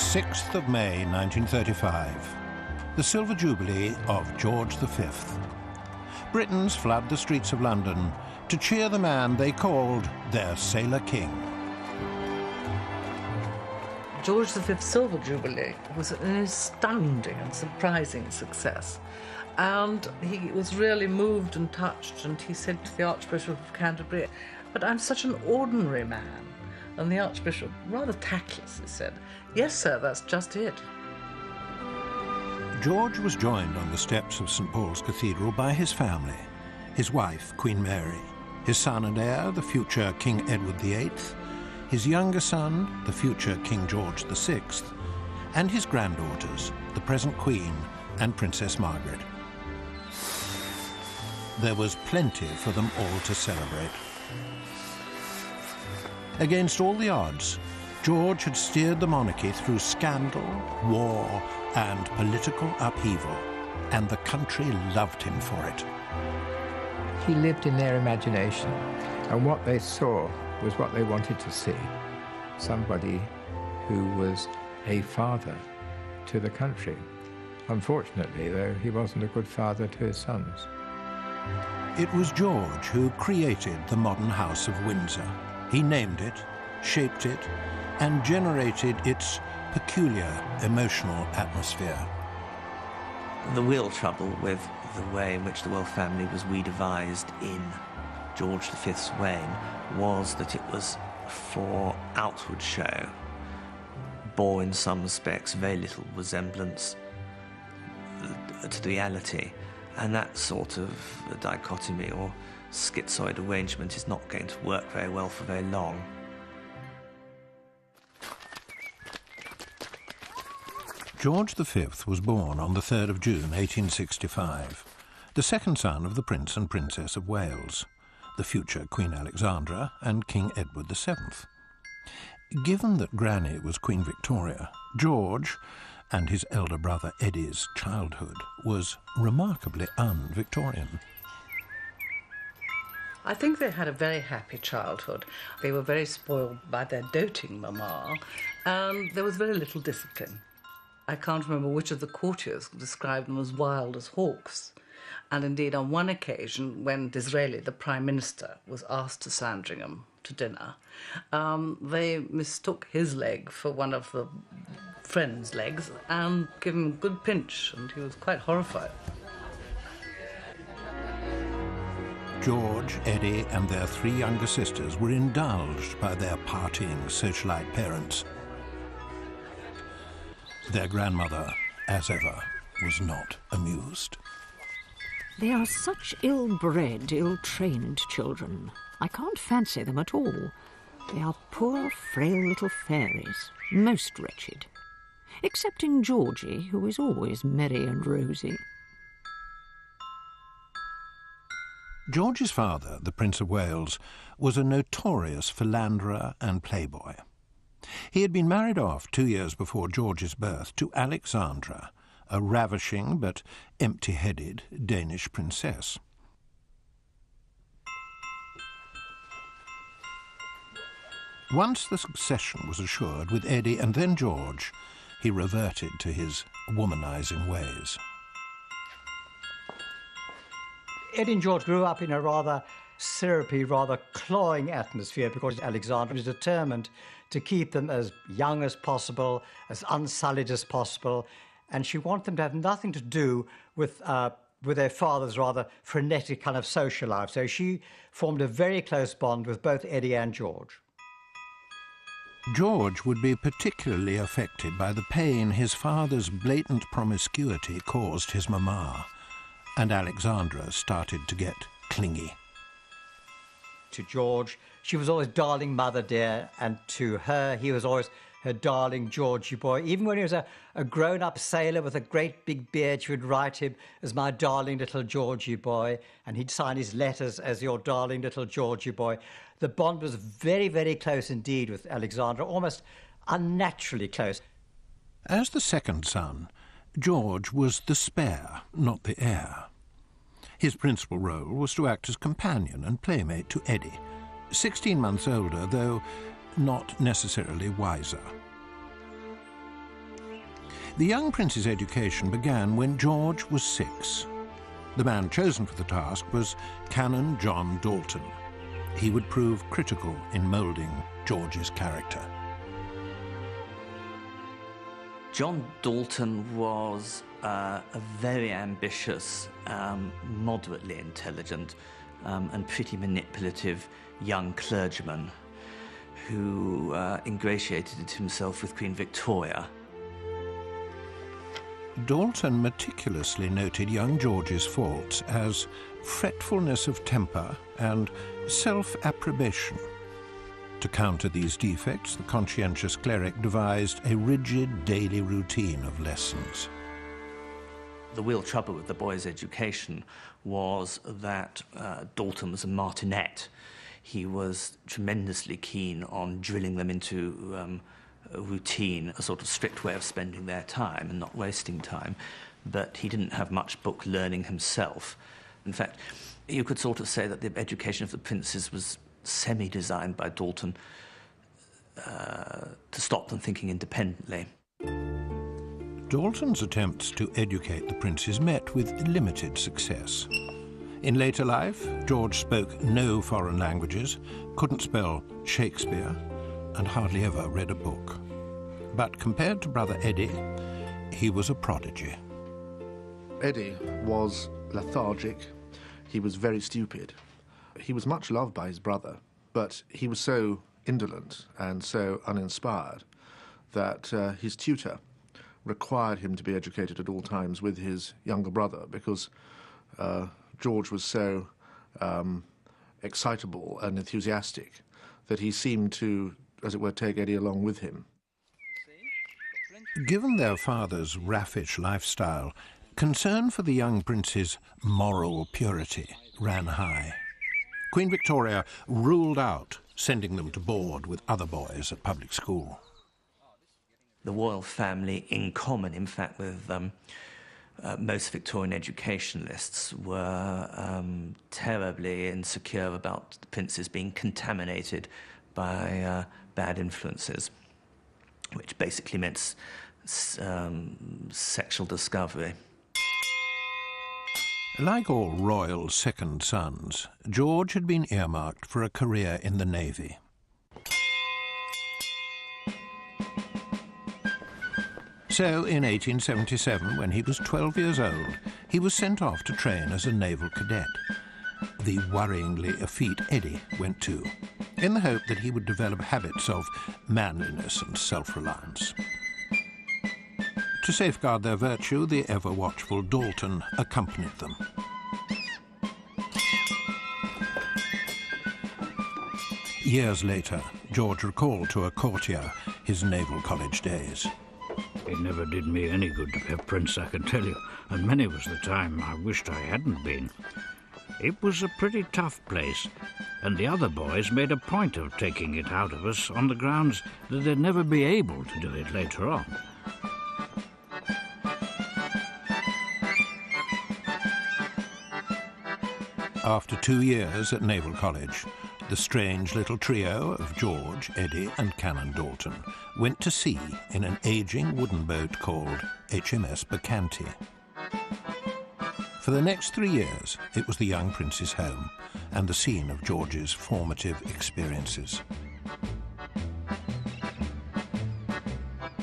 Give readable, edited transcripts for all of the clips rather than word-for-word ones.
6th of May, 1935, the Silver Jubilee of George V. Britons flood the streets of London to cheer the man they called their Sailor King. George V's Silver Jubilee was an astounding and surprising success. And he was really moved and touched, and he said to the Archbishop of Canterbury, "But I'm such an ordinary man." And the Archbishop, rather tactlessly, said, "Yes, sir, that's just it." George was joined on the steps of St. Paul's Cathedral by his family, his wife, Queen Mary, his son and heir, the future King Edward VIII, his younger son, the future King George VI, and his granddaughters, the present Queen and Princess Margaret. There was plenty for them all to celebrate. Against all the odds, George had steered the monarchy through scandal, war, and political upheaval, and the country loved him for it. He lived in their imagination, and what they saw was what they wanted to see. Somebody who was a father to the country. Unfortunately, though, he wasn't a good father to his sons. It was George who created the modern House of Windsor. He named it, shaped it, and generated its peculiar emotional atmosphere. The real trouble with the way in which the royal family was redevised in George V's reign was that it was for outward show, bore in some respects very little resemblance to the reality, and that sort of dichotomy or schizoid arrangement is not going to work very well for very long. George V was born on the 3rd of June 1865, the second son of the Prince and Princess of Wales, the future Queen Alexandra and King Edward VII. Given that Granny was Queen Victoria, George and his elder brother Eddie's childhood was remarkably un-Victorian. I think they had a very happy childhood. They were very spoiled by their doting mamma, and there was very little discipline. I can't remember which of the courtiers described them as wild as hawks. And indeed, on one occasion, when Disraeli, the Prime Minister, was asked to Sandringham to dinner, they mistook his leg for one of the friend's legs and gave him a good pinch, and he was quite horrified. George, Eddie, and their three younger sisters were indulged by their partying socialite parents. Their grandmother, as ever, was not amused. They are such ill-bred, ill-trained children. I can't fancy them at all. They are poor, frail little fairies, most wretched. Excepting Georgie, who is always merry and rosy. George's father, the Prince of Wales, was a notorious philanderer and playboy. He had been married off 2 years before George's birth to Alexandra, a ravishing but empty-headed Danish princess. Once the succession was assured with Eddie and then George, he reverted to his womanizing ways. Eddie and George grew up in a rather syrupy, rather cloying atmosphere because Alexandra was determined to keep them as young as possible, as unsullied as possible, and she wanted them to have nothing to do with their father's rather frenetic kind of social life. So she formed a very close bond with both Eddie and George. George would be particularly affected by the pain his father's blatant promiscuity caused his mamma, and Alexandra started to get clingy. To George, she was always darling mother dear, and to her, he was always her darling Georgie boy. Even when he was a grown-up sailor with a great big beard, she would write him as my darling little Georgie boy, and he'd sign his letters as your darling little Georgie boy. The bond was very, very close indeed with Alexandra, almost unnaturally close. As the second son, George was the spare, not the heir. His principal role was to act as companion and playmate to Eddie, 16 months older, though not necessarily wiser. The young prince's education began when George was 6. The man chosen for the task was Canon John Dalton. He would prove critical in moulding George's character. John Dalton was a very ambitious, moderately intelligent, and pretty manipulative young clergyman who ingratiated himself with Queen Victoria. Dalton meticulously noted young George's faults as fretfulness of temper and self-approbation. To counter these defects, the conscientious cleric devised a rigid daily routine of lessons. The real trouble with the boy's education was that Dalton was a martinet. He was tremendously keen on drilling them into a routine, a sort of strict way of spending their time and not wasting time, but he didn't have much book learning himself. In fact, you could sort of say that the education of the princes was semi-designed by Dalton to stop them thinking independently. Dalton's attempts to educate the princes met with limited success. In later life, George spoke no foreign languages, couldn't spell Shakespeare, and hardly ever read a book. But compared to brother Eddie, he was a prodigy. Eddie was lethargic. He was very stupid. He was much loved by his brother, but he was so indolent and so uninspired that his tutor required him to be educated at all times with his younger brother because George was so excitable and enthusiastic that he seemed to, as it were, take Eddie along with him. Given their father's raffish lifestyle, concern for the young prince's moral purity ran high. Queen Victoria ruled out sending them to board with other boys at public school. The royal family, in common, in fact, with most Victorian educationalists, were terribly insecure about the princes being contaminated by bad influences, which basically meant sexual discovery. Like all royal second sons, George had been earmarked for a career in the Navy. So, in 1877, when he was 12 years old, he was sent off to train as a naval cadet. The worryingly effete Eddie went too, in the hope that he would develop habits of manliness and self-reliance. To safeguard their virtue, the ever-watchful Dalton accompanied them. Years later, George recalled to a courtier his naval college days. It never did me any good to be a prince, I can tell you, and many was the time I wished I hadn't been. It was a pretty tough place, and the other boys made a point of taking it out of us on the grounds that they'd never be able to do it later on. After 2 years at Naval College, the strange little trio of George, Eddie and Canon Dalton went to sea in an ageing wooden boat called HMS Bacchante. For the next 3 years, it was the young prince's home and the scene of George's formative experiences.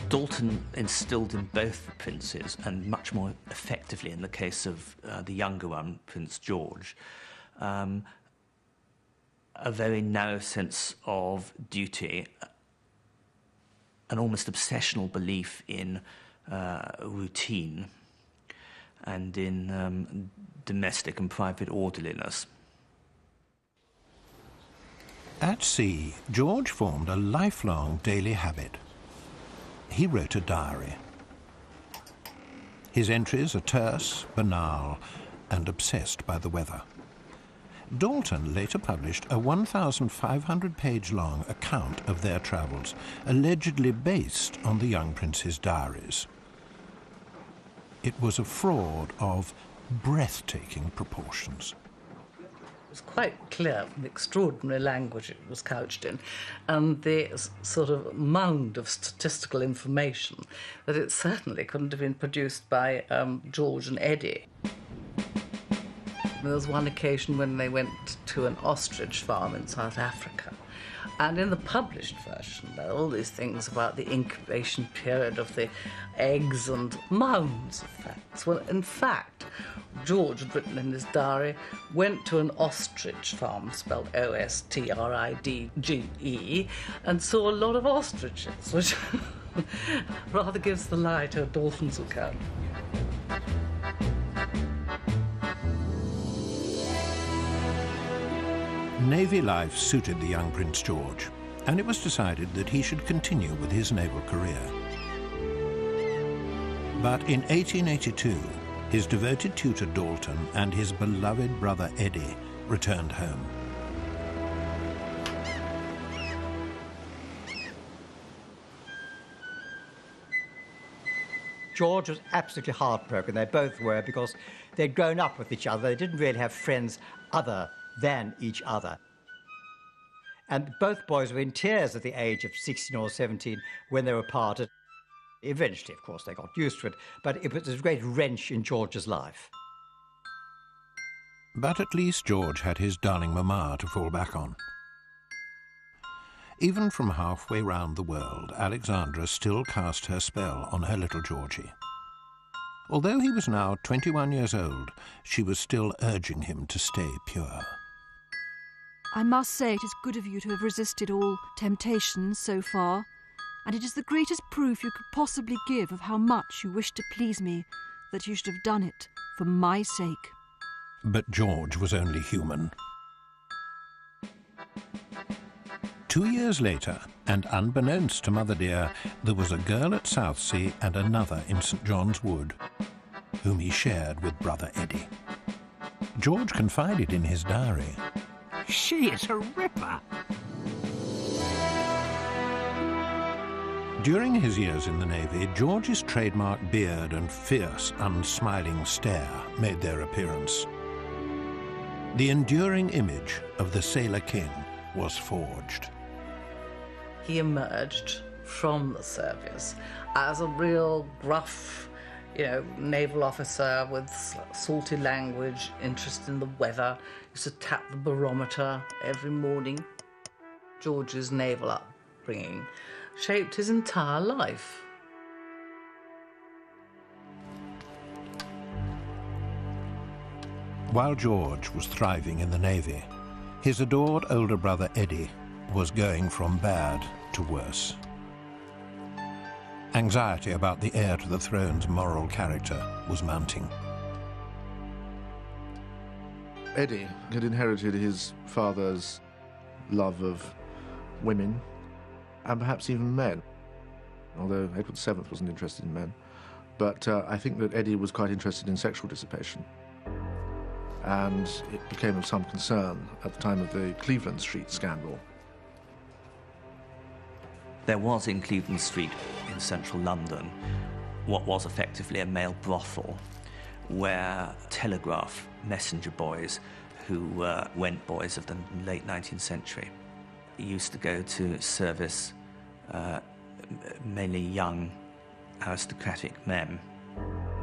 Dalton instilled in both the princes, and much more effectively in the case of the younger one, Prince George, a very narrow sense of duty, an almost obsessional belief in routine and in domestic and private orderliness. At sea, George formed a lifelong daily habit. He wrote a diary. His entries are terse, banal, and obsessed by the weather. Dalton later published a 1,500-page-long account of their travels, allegedly based on the young prince's diaries. It was a fraud of breathtaking proportions. was quite clear from the extraordinary language it was couched in and the sort of mound of statistical information that it certainly couldn't have been produced by George and Eddie. There was one occasion when they went to an ostrich farm in South Africa, and in the published version there are all these things about the incubation period of the eggs and mounds of facts. Well, in fact, George had written in his diary, went to an ostrich farm, spelled O-S-T-R-I-D-G-E, and saw a lot of ostriches, which rather gives the lie to Dalton's account. Navy life suited the young Prince George, and it was decided that he should continue with his naval career. But in 1882, his devoted tutor Dalton and his beloved brother Eddie returned home. George was absolutely heartbroken. They both were, because they'd grown up with each other. They didn't really have friends other than each other. And both boys were in tears at the age of 16 or 17 when they were parted. Eventually, of course, they got used to it, but it was a great wrench in George's life. But at least George had his darling mamma to fall back on. Even from halfway round the world, Alexandra still cast her spell on her little Georgie. Although he was now 21 years old, she was still urging him to stay pure. I must say it is good of you to have resisted all temptations so far, and it is the greatest proof you could possibly give of how much you wish to please me, that you should have done it for my sake. But George was only human. 2 years later, and unbeknownst to Mother dear, there was a girl at Southsea and another in St. John's Wood, whom he shared with brother Eddie. George confided in his diary, She is a ripper. during his years in the Navy, George's trademark beard and fierce, unsmiling stare made their appearance. The enduring image of the Sailor King was forged. He emerged from the service as a real gruff, naval officer with salty language, interest in the weather, used to tap the barometer every morning. George's naval upbringing shaped his entire life. While George was thriving in the Navy, his adored older brother Eddie was going from bad to worse. Anxiety about the heir to the throne's moral character was mounting. Eddie had inherited his father's love of women and perhaps even men, although Edward VII wasn't interested in men. But I think that Eddie was quite interested in sexual dissipation. And it became of some concern at the time of the Cleveland Street scandal. There was in Cleveland Street in central London what was effectively a male brothel, where telegraph messenger boys, who were went boys of the late 19th century, used to go to service mainly young aristocratic men.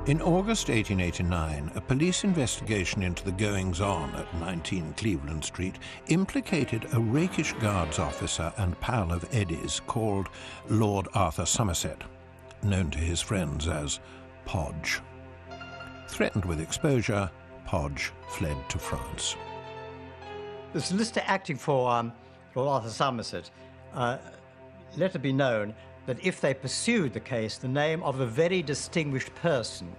In August 1889, a police investigation into the goings-on at 19 Cleveland Street implicated a rakish guards officer and pal of Eddie's called Lord Arthur Somerset, known to his friends as Podge. Threatened with exposure, Podge fled to France. The solicitor acting for Lord Arthur Somerset let it be known that if they pursued the case, the name of a very distinguished person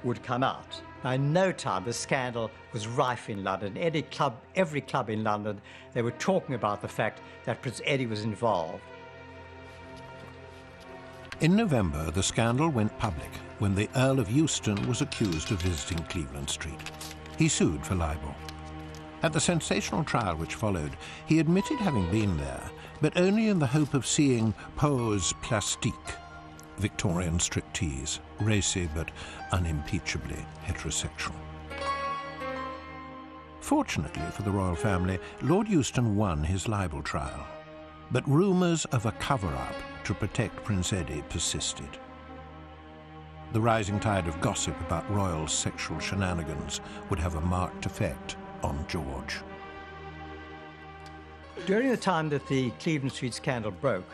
would come out. Now, in no time, the scandal was rife in London. Every club in London, they were talking about the fact that Prince Eddie was involved. In November, the scandal went public when the Earl of Euston was accused of visiting Cleveland Street. He sued for libel. At the sensational trial which followed, he admitted having been there, but only in the hope of seeing pose plastique, Victorian striptease, racy but unimpeachably heterosexual. Fortunately for the royal family, Lord Euston won his libel trial. But rumours of a cover-up to protect Prince Eddie persisted. The rising tide of gossip about royal sexual shenanigans would have a marked effect on George. During the time that the Cleveland Street scandal broke,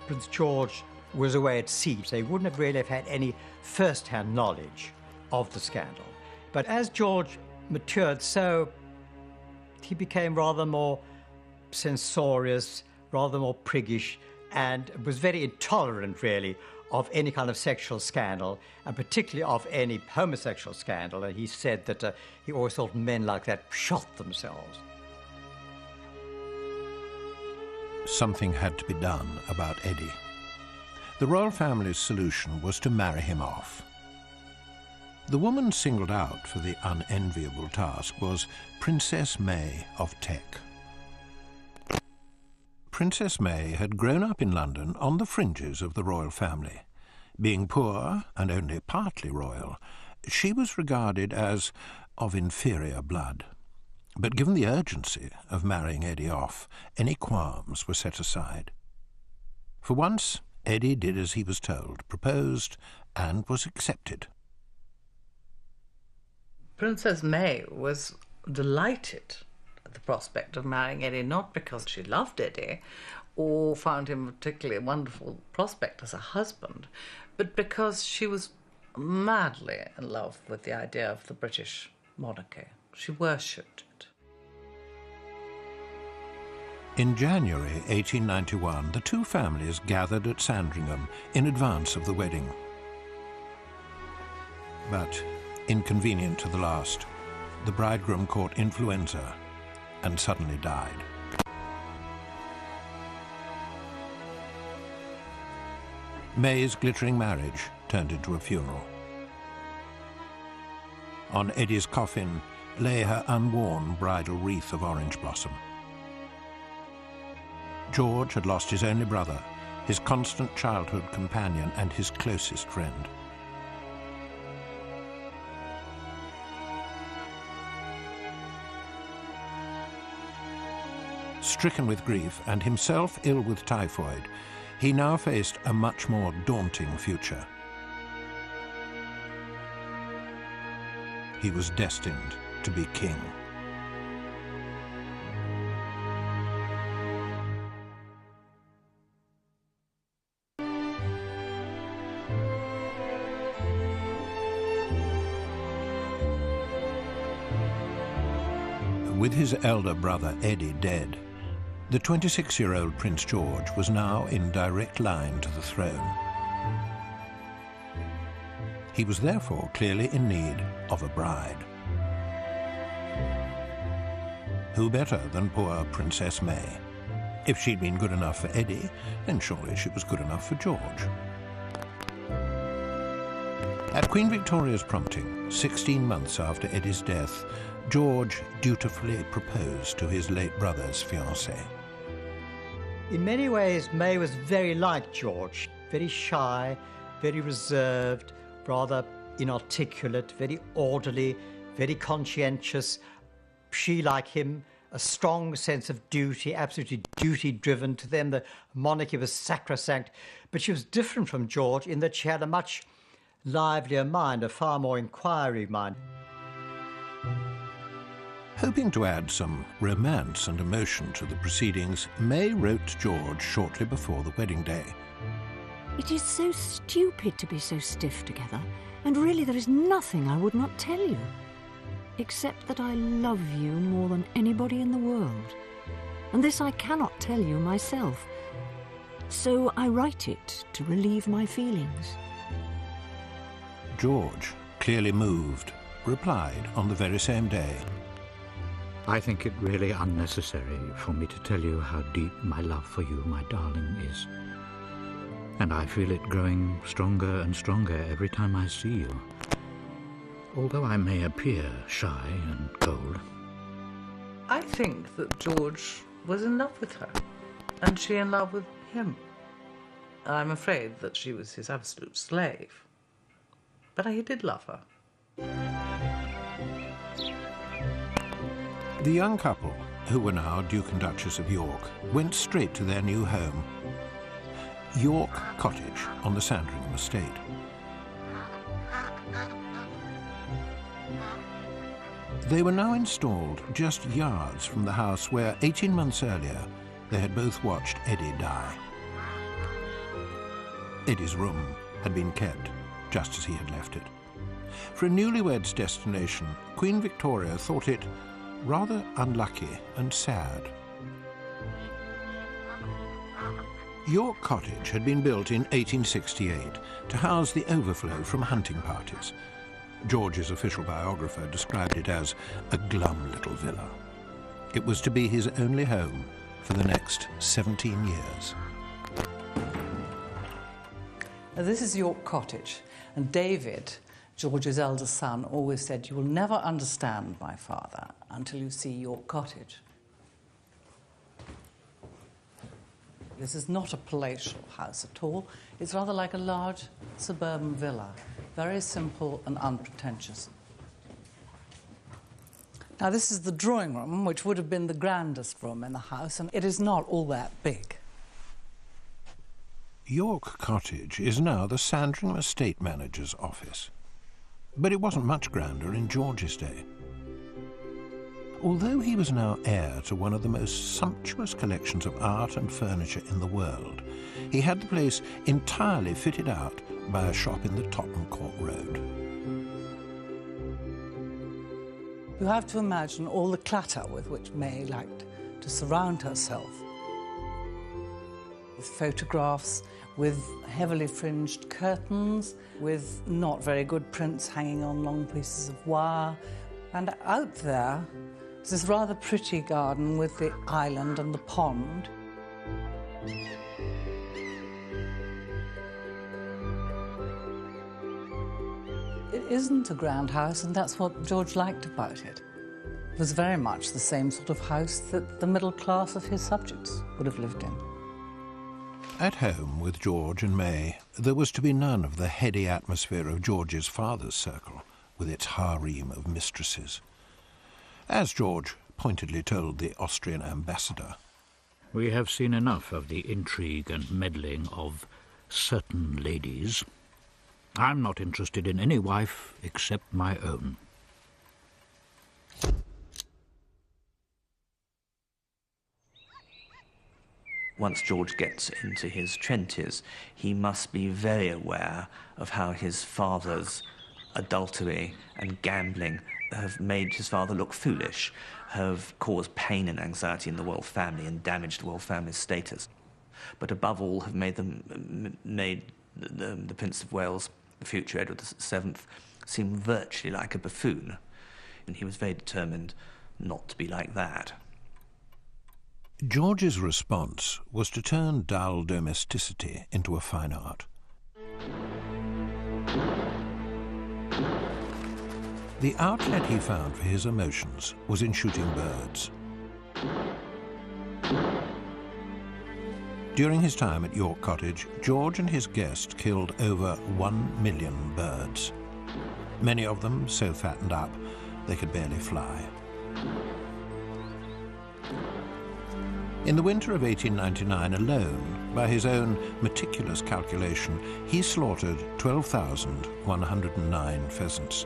Prince George was away at sea, so he wouldn't have really have had any first-hand knowledge of the scandal. But as George matured, so he became rather more censorious, rather more priggish, and was very intolerant, really, of any kind of sexual scandal, and particularly of any homosexual scandal. And he said that he always thought men like that shot themselves. Something had to be done about Eddie. The royal family's solution was to marry him off. The woman singled out for the unenviable task was Princess May of Teck. Princess May had grown up in London on the fringes of the royal family. Being poor and only partly royal, she was regarded as of inferior blood. But given the urgency of marrying Eddie off, any qualms were set aside. For once, Eddie did as he was told, proposed, and was accepted. Princess May was delighted at the prospect of marrying Eddie, not because she loved Eddie or found him a particularly wonderful prospect as a husband, but because she was madly in love with the idea of the British monarchy. She worshipped it. In January 1891, the two families gathered at Sandringham in advance of the wedding. But, inconvenient to the last, the bridegroom caught influenza and suddenly died. May's glittering marriage turned into a funeral. On Eddie's coffin lay her unworn bridal wreath of orange blossom. George had lost his only brother, his constant childhood companion and his closest friend. Stricken with grief and himself ill with typhoid, he now faced a much more daunting future. He was destined to be king. With his elder brother Eddie dead, the 26-year-old Prince George was now in direct line to the throne. He was therefore clearly in need of a bride. Who better than poor Princess May? If she'd been good enough for Eddie, then surely she was good enough for George. At Queen Victoria's prompting, 16 months after Eddie's death, George dutifully proposed to his late brother's fiancée. In many ways, May was very like George, very shy, very reserved, rather inarticulate, very orderly, very conscientious. She, like him, a strong sense of duty, absolutely duty-driven. To them, the monarchy was sacrosanct. But she was different from George in that she had a much livelier mind, a far more inquiry mind. Hoping to add some romance and emotion to the proceedings, May wrote George shortly before the wedding day. It is so stupid to be so stiff together, and really there is nothing I would not tell you, except that I love you more than anybody in the world. And this I cannot tell you myself, so I write it to relieve my feelings. George, clearly moved, replied on the very same day. I think it really unnecessary for me to tell you how deep my love for you, my darling, is. And I feel it growing stronger and stronger every time I see you. Although I may appear shy and cold. I think that George was in love with her, and she in love with him. I'm afraid that she was his absolute slave. But he did love her. The young couple, who were now Duke and Duchess of York, went straight to their new home, York Cottage on the Sandringham estate. They were now installed just yards from the house where 18 months earlier they had both watched Eddie die. Eddie's room had been kept just as he had left it. For a newlywed's destination, Queen Victoria thought it rather unlucky and sad. York Cottage had been built in 1868 to house the overflow from hunting parties. George's official biographer described it as a glum little villa. It was to be his only home for the next 17 years. Now, this is York Cottage, and David, George's eldest son, always said, "You will never understand my father until you see York Cottage." This is not a palatial house at all. It's rather like a large suburban villa, very simple and unpretentious. Now, this is the drawing room, which would have been the grandest room in the house, and it is not all that big. York Cottage is now the Sandringham estate manager's office. But it wasn't much grander in George's day. Although he was now heir to one of the most sumptuous collections of art and furniture in the world, he had the place entirely fitted out by a shop in the Tottenham Court Road. You have to imagine all the clutter with which May liked to surround herself. With photographs, with heavily fringed curtains, with not very good prints hanging on long pieces of wire. And out there is this rather pretty garden with the island and the pond. It isn't a grand house, and that's what George liked about it. It was very much the same sort of house that the middle class of his subjects would have lived in. At home with George and May, there was to be none of the heady atmosphere of George's father's circle, with its harem of mistresses. As George pointedly told the Austrian ambassador, "We have seen enough of the intrigue and meddling of certain ladies. I'm not interested in any wife except my own." Once George gets into his 20s, he must be very aware of how his father's adultery and gambling have made his father look foolish, have caused pain and anxiety in the royal family and damaged the royal family's status. But above all, have made the Prince of Wales, the future Edward VII, seem virtually like a buffoon. And he was very determined not to be like that. George's response was to turn dull domesticity into a fine art. The outlet he found for his emotions was in shooting birds. During his time at York Cottage, George and his guests killed over 1 million birds. Many of them so fattened up they could barely fly. In the winter of 1899 alone, by his own meticulous calculation, he slaughtered 12,109 pheasants.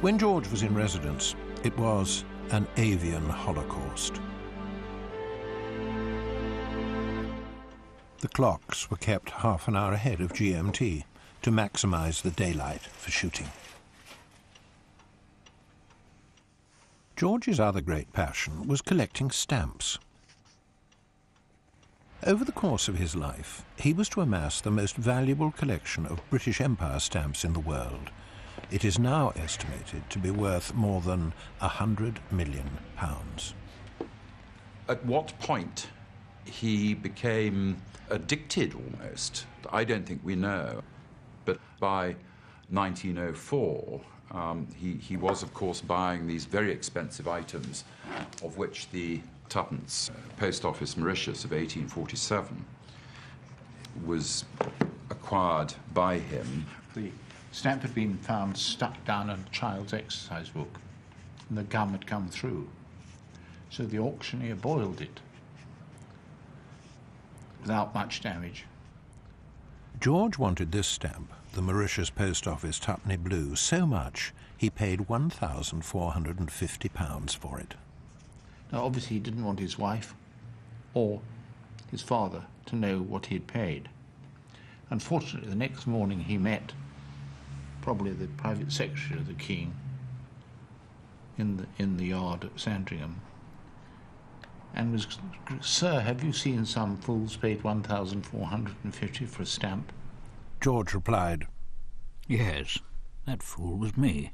When George was in residence, it was an avian holocaust. The clocks were kept half an hour ahead of GMT to maximize the daylight for shooting. George's other great passion was collecting stamps. Over the course of his life, he was to amass the most valuable collection of British Empire stamps in the world. It is now estimated to be worth more than £100 million. At what point he became addicted almost, I don't think we know. But by 1904, he was, of course, buying these very expensive items, of which the Tuppence Post Office Mauritius of 1847 was acquired by him. The stamp had been found stuck down in a child's exercise book. and the gum had come through. So the auctioneer boiled it without much damage. George wanted this stamp, the Mauritius Post Office Tuppenny Blue, so much he paid £1,450 for it. Now, obviously, he didn't want his wife or his father to know what he'd paid. Unfortunately, the next morning he met probably the private secretary of the king in the yard at Sandringham, and was, "Sir, have you seen some fools paid 1,450 for a stamp?" George replied, "Yes, that fool was me."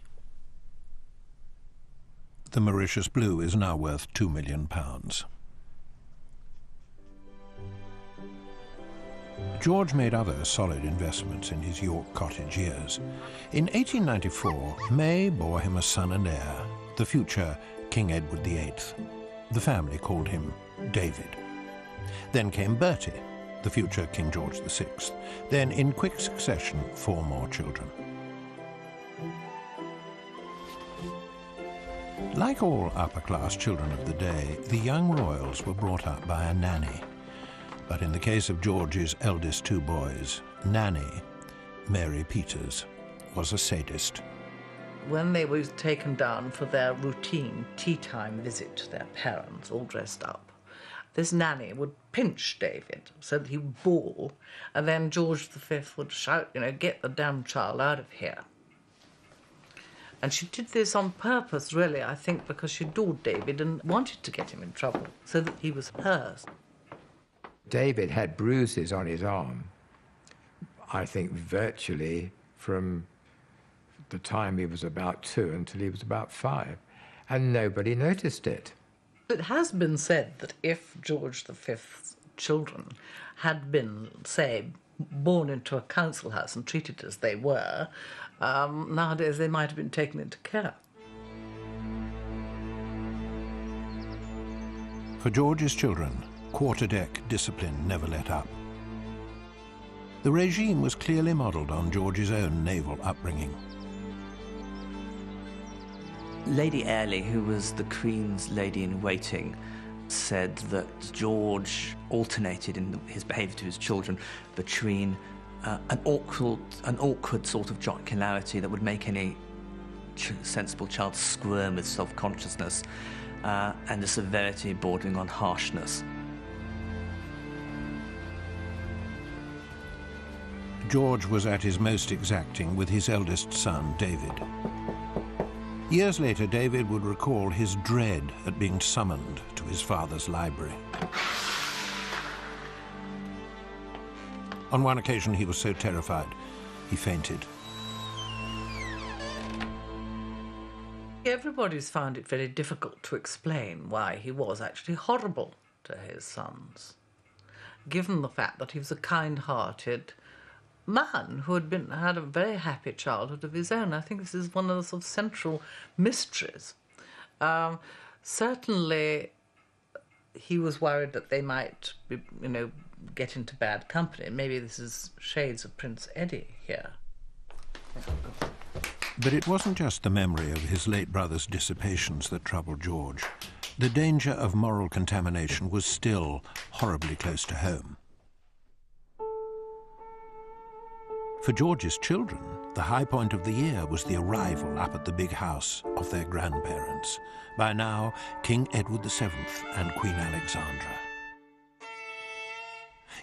The Mauritius Blue is now worth £2 million. George made other solid investments in his York cottage years. In 1894, May bore him a son and heir, the future King Edward VIII. The family called him David. Then came Bertie, the future King George VI. Then, in quick succession, 4 more children. Like all upper-class children of the day, the young royals were brought up by a nanny. But in the case of George's eldest 2 boys, Nanny, Mary Peters, was a sadist. When they were taken down for their routine tea-time visit to their parents, all dressed up, this nanny would pinch David so that he would bawl, and then George V would shout, "Get the damn child out of here." And she did this on purpose, really, I think, because she adored David and wanted to get him in trouble, so that he was hers. David had bruises on his arm, I think virtually from the time he was about 2 until he was about 5, and nobody noticed it. It has been said that if George V's children had been, say, born into a council house and treated as they were, nowadays they might have been taken into care. For George's children, quarterdeck discipline never let up. The regime was clearly modelled on George's own naval upbringing. Lady Airlie, who was the Queen's lady-in-waiting, said that George alternated in his behaviour to his children between an awkward sort of jocularity that would make any sensible child squirm with self-consciousness, and a severity bordering on harshness. George was at his most exacting with his eldest son, David. Years later, David would recall his dread at being summoned to his father's library. On one occasion, he was so terrified, he fainted. Everybody's found it very difficult to explain why he was actually horrible to his sons, given the fact that he was a kind-hearted man who had a very happy childhood of his own. I think this is one of the sort of central mysteries. Certainly, he was worried that they might, get into bad company. Maybe this is shades of Prince Eddie here. But it wasn't just the memory of his late brother's dissipations that troubled George. The danger of moral contamination was still horribly close to home. For George's children, the high point of the year was the arrival up at the big house of their grandparents, by now King Edward VII and Queen Alexandra.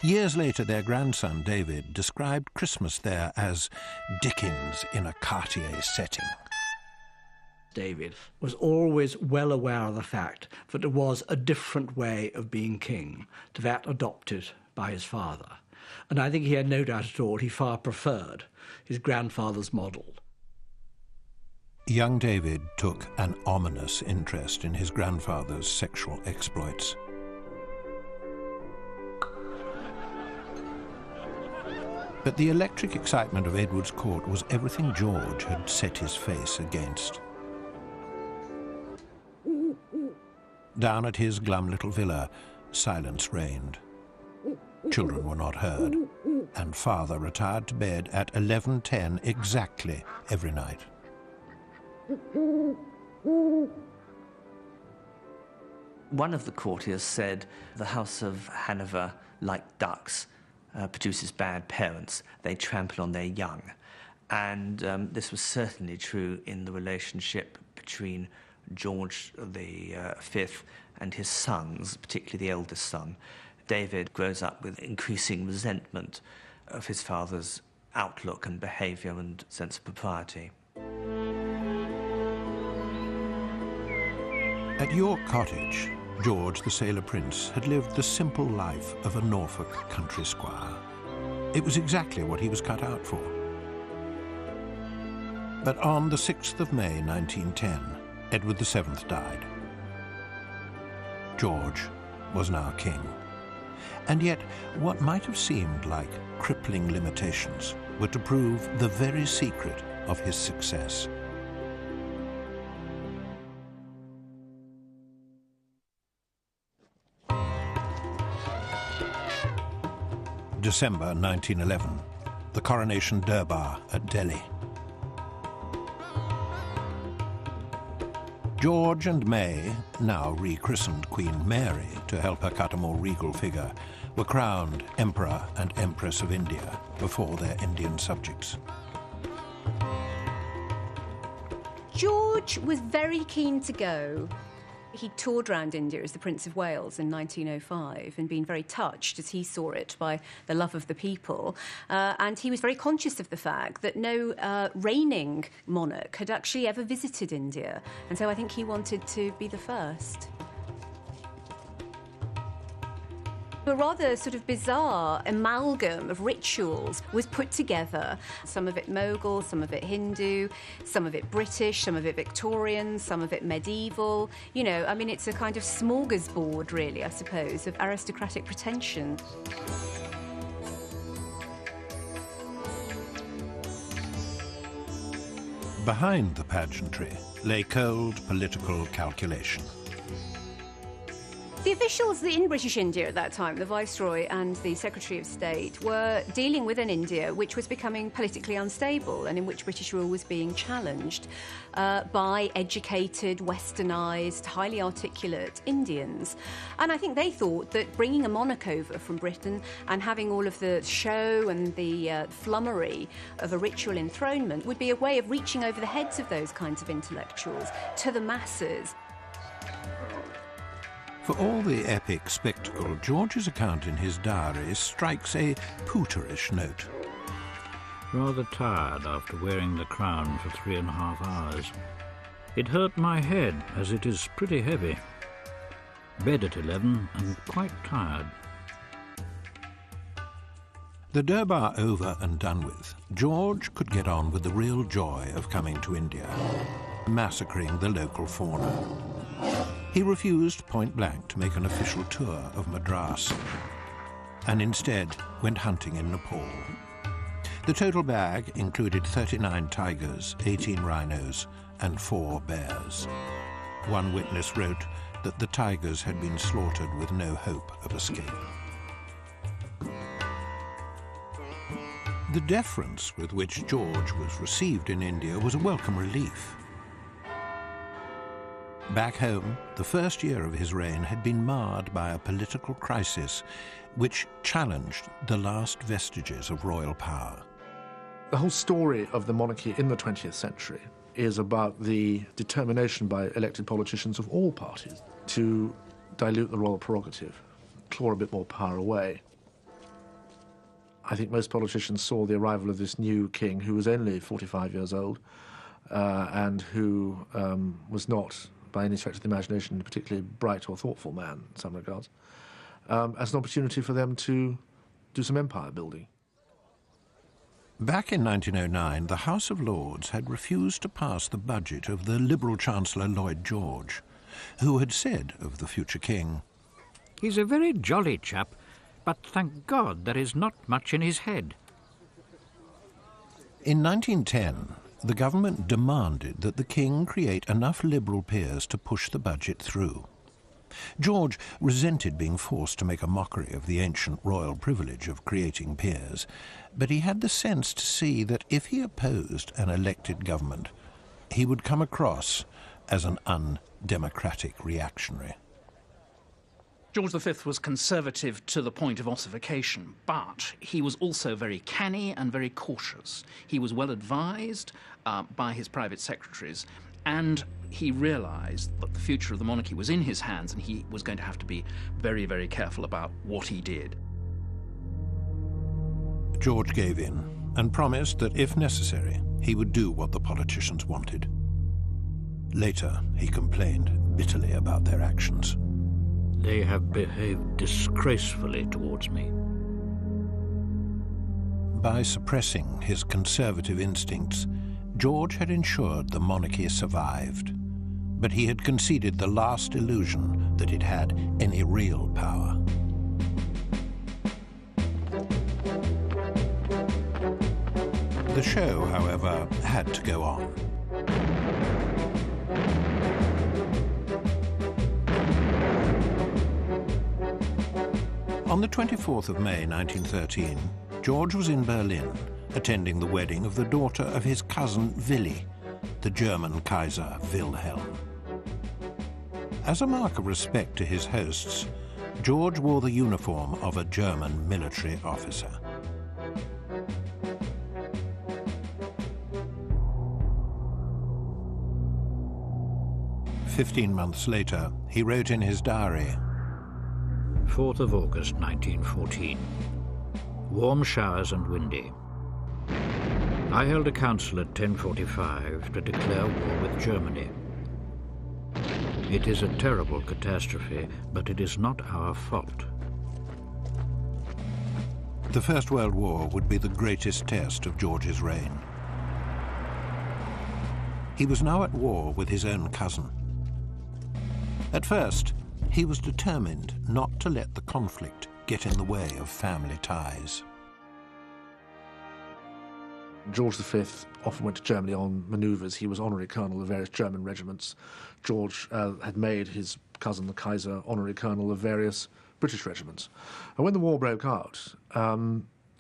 Years later, their grandson, David, described Christmas there as Dickens in a Cartier setting. David was always well aware of the fact that there was a different way of being king to that adopted by his father. And I think he had no doubt at all he far preferred his grandfather's model. Young David took an ominous interest in his grandfather's sexual exploits. But the electric excitement of Edward's court was everything George had set his face against. Down at his glum little villa, silence reigned. Children were not heard, and father retired to bed at 11:10 exactly every night. One of the courtiers said, the House of Hanover, like ducks, produces bad parents. They trample on their young. And this was certainly true in the relationship between George V and his sons, particularly the eldest son. David grows up with increasing resentment of his father's outlook and behaviour and sense of propriety. At York Cottage, George, the sailor prince, had lived the simple life of a Norfolk country squire. It was exactly what he was cut out for. But on the 6th of May 1910, Edward VII died. George was now king. And yet, what might have seemed like crippling limitations were to prove the very secret of his success. December 1911, the coronation durbar at Delhi. George and May, now rechristened Queen Mary to help her cut a more regal figure, were crowned Emperor and Empress of India before their Indian subjects. George was very keen to go. He toured around India as the Prince of Wales in 1905 and been very touched, as he saw it, by the love of the people. And he was very conscious of the fact that no reigning monarch had actually ever visited India. And so I think he wanted to be the first. A rather sort of bizarre amalgam of rituals was put together. Some of it Mughal, some of it Hindu, some of it British, some of it Victorian, some of it medieval. You know, I mean, it's a kind of smorgasbord, really, I suppose, of aristocratic pretension. Behind the pageantry lay cold political calculation. The officials in British India at that time, the Viceroy and the Secretary of State, were dealing with an India which was becoming politically unstable and in which British rule was being challenged by educated, westernised, highly articulate Indians. And I think they thought that bringing a monarch over from Britain and having all of the show and the flummery of a ritual enthronement would be a way of reaching over the heads of those kinds of intellectuals to the masses. For all the epic spectacle, George's account in his diary strikes a pooterish note. Rather tired after wearing the crown for 3.5 hours. It hurt my head, as it is pretty heavy. Bed at 11 and quite tired. The durbar over and done with, George could get on with the real joy of coming to India, massacring the local fauna. He refused point blank to make an official tour of Madras, and instead went hunting in Nepal. The total bag included 39 tigers, 18 rhinos, and 4 bears. One witness wrote that the tigers had been slaughtered with no hope of escape. The deference with which George was received in India was a welcome relief. Back home, the first year of his reign had been marred by a political crisis which challenged the last vestiges of royal power. The whole story of the monarchy in the 20th century is about the determination by elected politicians of all parties to dilute the royal prerogative, claw a bit more power away. I think most politicians saw the arrival of this new king, who was only 45 years old, and who was not, by any stretch of the imagination, a particularly bright or thoughtful man in some regards, as an opportunity for them to do some empire building. Back in 1909, the House of Lords had refused to pass the budget of the Liberal Chancellor Lloyd George, who had said of the future king, "He's a very jolly chap, but thank God there is not much in his head." In 1910, the government demanded that the king create enough Liberal peers to push the budget through. George resented being forced to make a mockery of the ancient royal privilege of creating peers, but he had the sense to see that if he opposed an elected government, he would come across as an undemocratic reactionary. George V was conservative to the point of ossification, but he was also very canny and very cautious. He was well advised by his private secretaries, and he realised that the future of the monarchy was in his hands, and he was going to have to be very, very careful about what he did. George gave in and promised that, if necessary, he would do what the politicians wanted. Later, he complained bitterly about their actions. They have behaved disgracefully towards me. By suppressing his conservative instincts, George had ensured the monarchy survived, but he had conceded the last illusion that it had any real power. The show, however, had to go on. On the 24th of May 1913, George was in Berlin, attending the wedding of the daughter of his cousin Willy, the German Kaiser Wilhelm. As a mark of respect to his hosts, George wore the uniform of a German military officer. "15 months later, he wrote in his diary, 4th of August 1914. Warm showers and windy. I held a council at 10:45 to declare war with Germany. It is a terrible catastrophe, but it is not our fault." The First World War would be the greatest test of George's reign. He was now at war with his own cousin. At first, he was determined not to let the conflict get in the way of family ties. George V often went to Germany on manoeuvres. He was honorary colonel of various German regiments. George had made his cousin, the Kaiser, honorary colonel of various British regiments. And when the war broke out,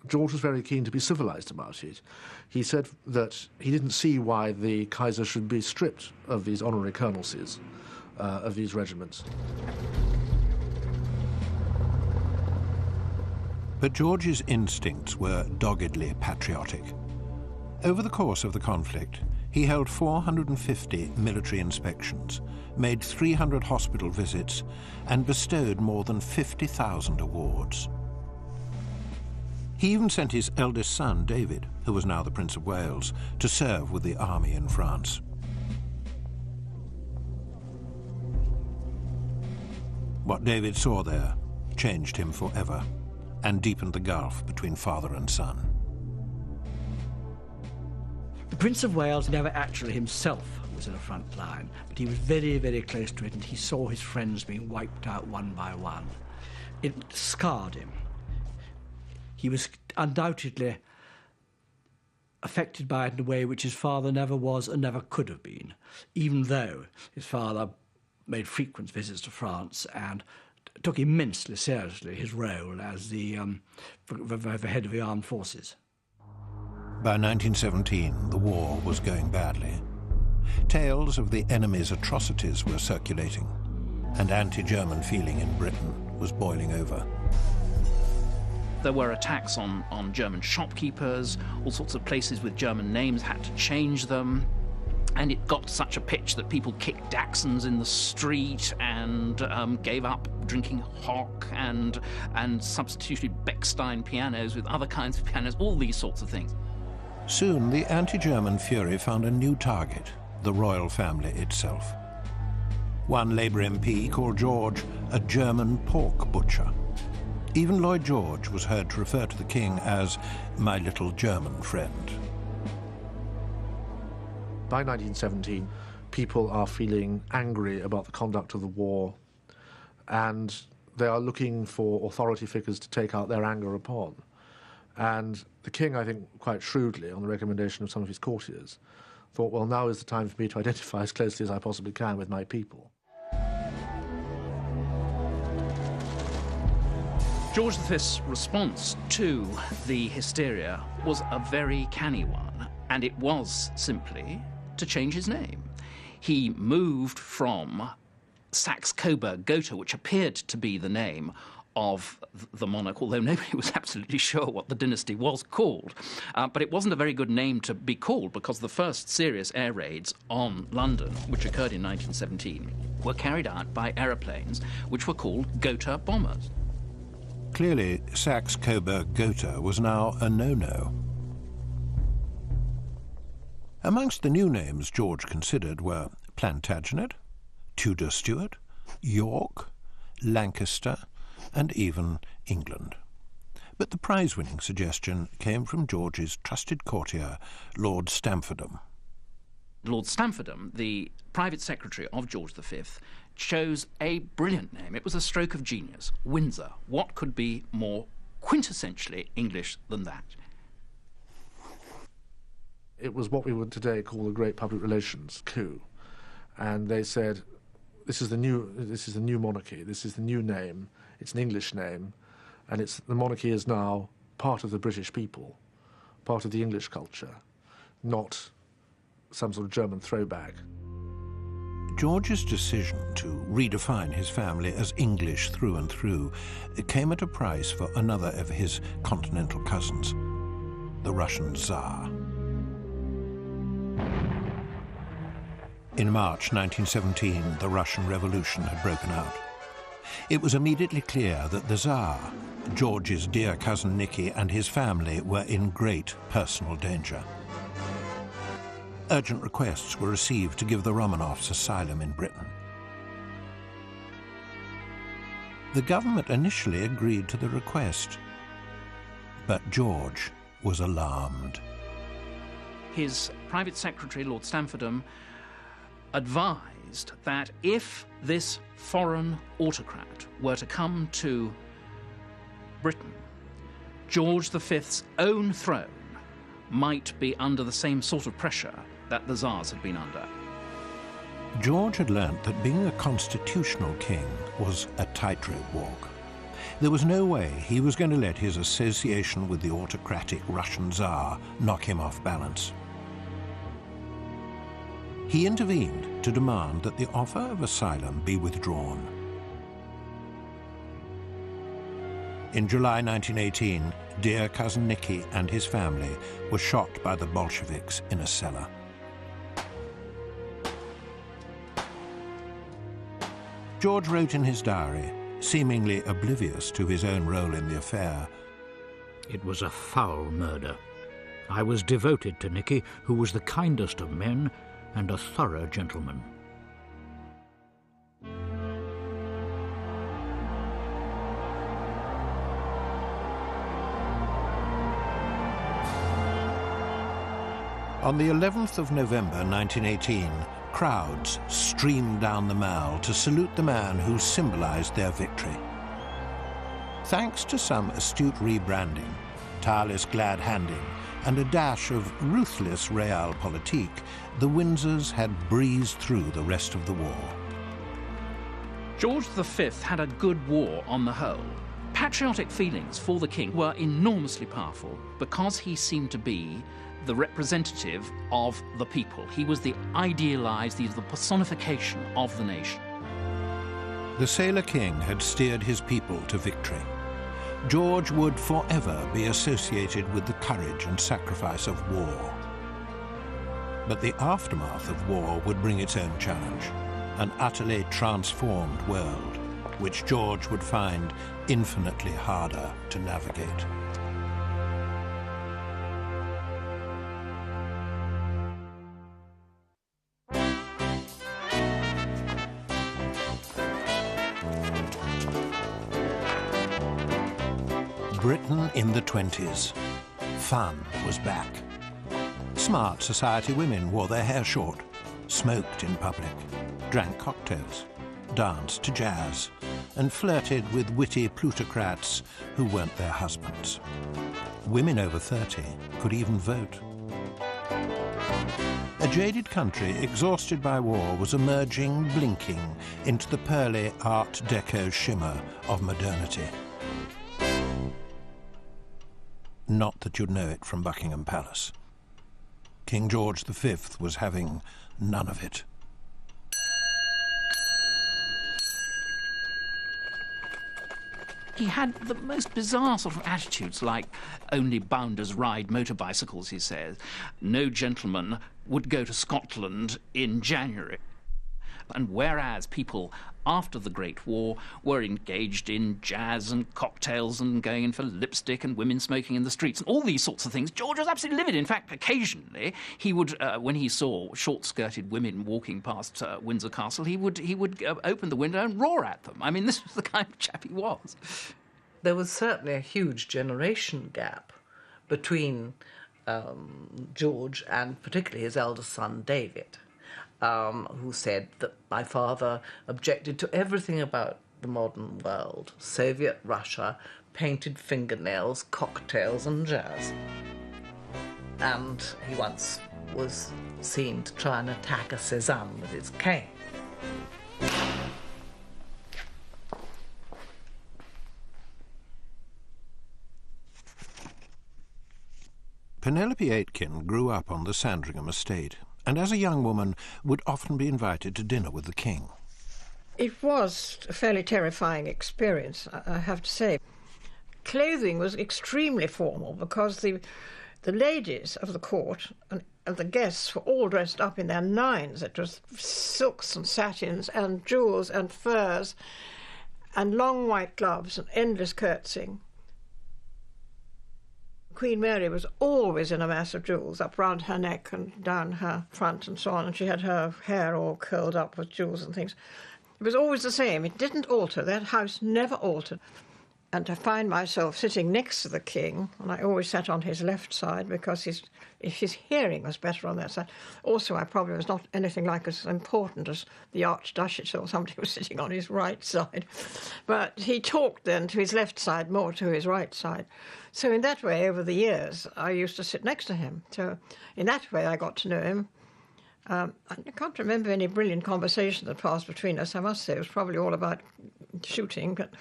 George was very keen to be civilized about it. He said that he didn't see why the Kaiser should be stripped of these honorary colonelcies of these regiments. But George's instincts were doggedly patriotic. Over the course of the conflict, he held 450 military inspections, made 300 hospital visits, and bestowed more than 50,000 awards. He even sent his eldest son, David, who was now the Prince of Wales, to serve with the army in France. What David saw there changed him forever and deepened the gulf between father and son. The Prince of Wales never actually himself was in the front line, but he was very, very close to it, and he saw his friends being wiped out one by one. It scarred him. He was undoubtedly affected by it in a way which his father never was and never could have been, even though his father made frequent visits to France and took immensely seriously his role as the head of the armed forces. By 1917, the war was going badly. Tales of the enemy's atrocities were circulating, and anti-German feeling in Britain was boiling over. There were attacks on German shopkeepers. All sorts of places with German names had to change them. And it got to such a pitch that people kicked Dachshunds in the street and gave up drinking hock and substituted Bechstein pianos with other kinds of pianos, all these sorts of things. Soon, the anti-German fury found a new target, the royal family itself. One Labour MP called George a German pork butcher. Even Lloyd George was heard to refer to the king as my little German friend. By 1917, people are feeling angry about the conduct of the war, and they are looking for authority figures to take out their anger upon. And the king, I think, quite shrewdly, on the recommendation of some of his courtiers, thought, well, now is the time for me to identify as closely as I possibly can with my people. George V's response to the hysteria was a very canny one, and it was simply to change his name. he moved from Saxe-Coburg-Gotha, which appeared to be the name of the monarch, although nobody was absolutely sure what the dynasty was called. But it wasn't a very good name to be called, because the first serious air raids on London, which occurred in 1917, were carried out by aeroplanes which were called Gotha bombers. Clearly, Saxe-Coburg-Gotha was now a no-no. Amongst the new names George considered were Plantagenet, Tudor-Stuart, York, Lancaster, and even England. But the prize-winning suggestion came from George's trusted courtier, Lord Stamfordham. Lord Stamfordham, the private secretary of George V, chose a brilliant name. It was a stroke of genius. Windsor. What could be more quintessentially English than that? It was what we would today call a great public relations coup. And they said, this is the new monarchy, this is the new name, it's an English name, and the monarchy is now part of the British people, part of the English culture, not some sort of German throwback. George's decision to redefine his family as English through and through came at a price for another of his continental cousins, the Russian Tsar. In March 1917, the Russian Revolution had broken out. It was immediately clear that the Tsar, George's dear cousin Nicky, and his family were in great personal danger. Urgent requests were received to give the Romanovs asylum in Britain. The government initially agreed to the request, but George was alarmed. His private secretary, Lord Stamfordham, advised that if this foreign autocrat were to come to Britain, George V's own throne might be under the same sort of pressure that the Tsars had been under. George had learnt that being a constitutional king was a tightrope walk. There was no way he was going to let his association with the autocratic Russian Tsar knock him off balance. He intervened to demand that the offer of asylum be withdrawn. In July 1918, dear cousin Nicky and his family were shot by the Bolsheviks in a cellar. George wrote in his diary, seemingly oblivious to his own role in the affair, "It was a foul murder. I was devoted to Nicky, who was the kindest of men and a thorough gentleman." On the 11th of November 1918, crowds streamed down the Mall to salute the man who symbolized their victory. Thanks to some astute rebranding, tireless glad-handing, and a dash of ruthless realpolitik, the Windsors had breezed through the rest of the war. George V had a good war on the whole. Patriotic feelings for the king were enormously powerful because he seemed to be the representative of the people. He was the idealized, he was the personification of the nation. The sailor king had steered his people to victory. George would forever be associated with the courage and sacrifice of war. But the aftermath of war would bring its own challenge, an utterly transformed world, which George would find infinitely harder to navigate. Britain in the 20s. Fun was back. Smart society women wore their hair short, smoked in public, drank cocktails, danced to jazz, and flirted with witty plutocrats who weren't their husbands. Women over 30 could even vote. A jaded country exhausted by war was emerging, blinking, into the pearly Art Deco shimmer of modernity. Not that you'd know it from Buckingham Palace. King George V was having none of it. He had the most bizarre sort of attitudes, like only bounders ride motorbicycles, he says. No gentleman would go to Scotland in January. And whereas people after the Great War were engaged in jazz and cocktails and going in for lipstick and women smoking in the streets and all these sorts of things, George was absolutely livid. In fact, occasionally he would, when he saw short-skirted women walking past Windsor Castle, he would open the window and roar at them. I mean, this was the kind of chap he was. There was certainly a huge generation gap between George and particularly his eldest son, David. Who said that my father objected to everything about the modern world, Soviet Russia, painted fingernails, cocktails and jazz. And he once was seen to try and attack a Cézanne with his cane. Penelope Aitken grew up on the Sandringham estate, and as a young woman would often be invited to dinner with the king. It was a fairly terrifying experience, I have to say. Clothing was extremely formal because the ladies of the court and the guests were all dressed up in their nines. It was silks and satins and jewels and furs and long white gloves and endless curtsying. Queen Mary was always in a mass of jewels up round her neck and down her front and so on, and she had her hair all curled up with jewels and things. It was always the same. It didn't alter. That house never altered. And to find myself sitting next to the king, and I always sat on his left side because his hearing was better on that side. Also, I probably was not anything like as important as the Archduchess or somebody who was sitting on his right side. But he talked then to his left side, more to his right side. So in that way, over the years, I used to sit next to him. So in that way, I got to know him. I can't remember any brilliant conversation that passed between us, I must say. It was probably all about shooting, but...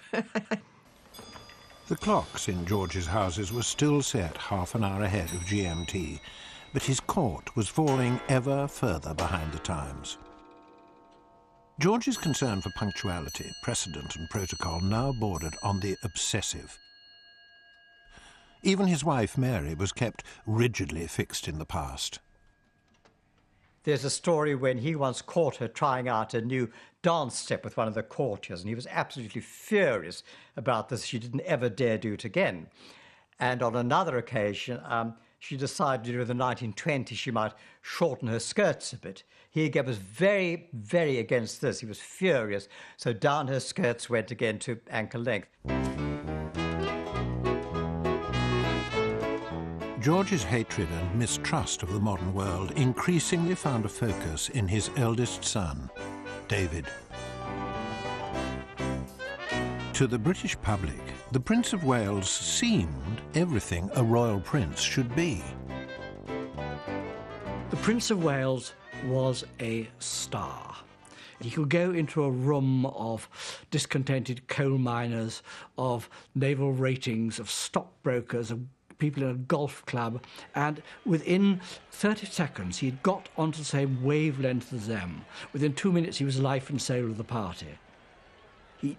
The clocks in George's houses were still set half an hour ahead of GMT, but his court was falling ever further behind the times. George's concern for punctuality, precedent and protocol now bordered on the obsessive. Even his wife, Mary, was kept rigidly fixed in the past. There's a story when he once caught her trying out a new dance step with one of the courtiers, and he was absolutely furious about this. She didn't ever dare do it again. And on another occasion, she decided in the 1920s she might shorten her skirts a bit. He was very, very against this. He was furious. So down her skirts went again to ankle length. George's hatred and mistrust of the modern world increasingly found a focus in his eldest son, David. To the British public, the Prince of Wales seemed everything a royal prince should be. The Prince of Wales was a star. He could go into a room of discontented coal miners, of naval ratings, of stockbrokers, of people in a golf club, and within 30 seconds he'd got onto the same wavelength as them. Within 2 minutes he was life and soul of the party. He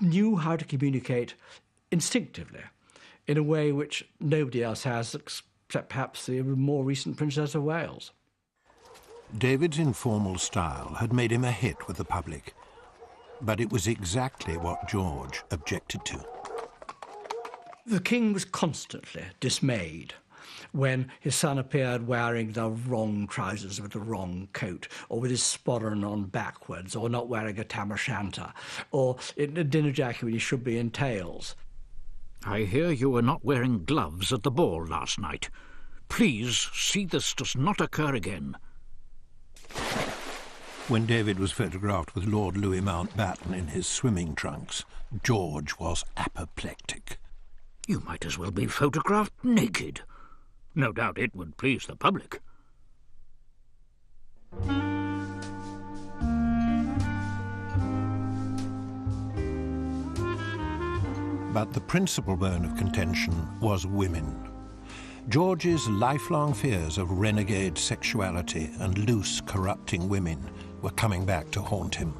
knew how to communicate instinctively in a way which nobody else has except perhaps the more recent Princess of Wales. David's informal style had made him a hit with the public, but it was exactly what George objected to. The king was constantly dismayed when his son appeared wearing the wrong trousers with the wrong coat, or with his sporran on backwards, or not wearing a tam o' shanter, or in a dinner jacket when he should be in tails. I hear you were not wearing gloves at the ball last night. Please see this does not occur again. When David was photographed with Lord Louis Mountbatten in his swimming trunks, George was apoplectic. You might as well be photographed naked. No doubt it would please the public. But the principal bone of contention was women. George's lifelong fears of renegade sexuality and loose, corrupting women were coming back to haunt him.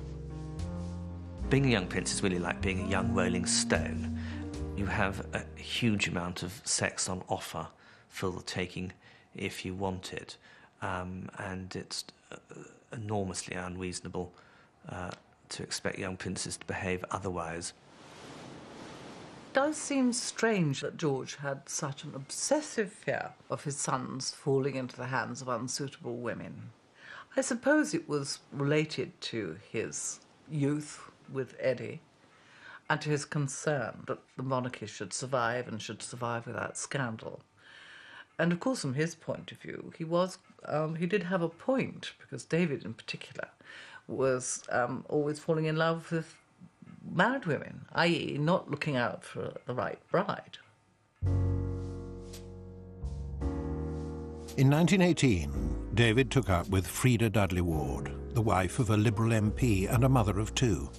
Being a young prince is really like being a young rolling stone. You have a huge amount of sex on offer for the taking if you want it, and it's enormously unreasonable to expect young princes to behave otherwise. It does seem strange that George had such an obsessive fear of his sons falling into the hands of unsuitable women. I suppose it was related to his youth with Eddie and to his concern that the monarchy should survive and should survive without scandal. And of course, from his point of view, he did have a point, because David in particular was always falling in love with married women, i.e. not looking out for the right bride. In 1918, David took up with Freda Dudley Ward, the wife of a Liberal MP and a mother of two.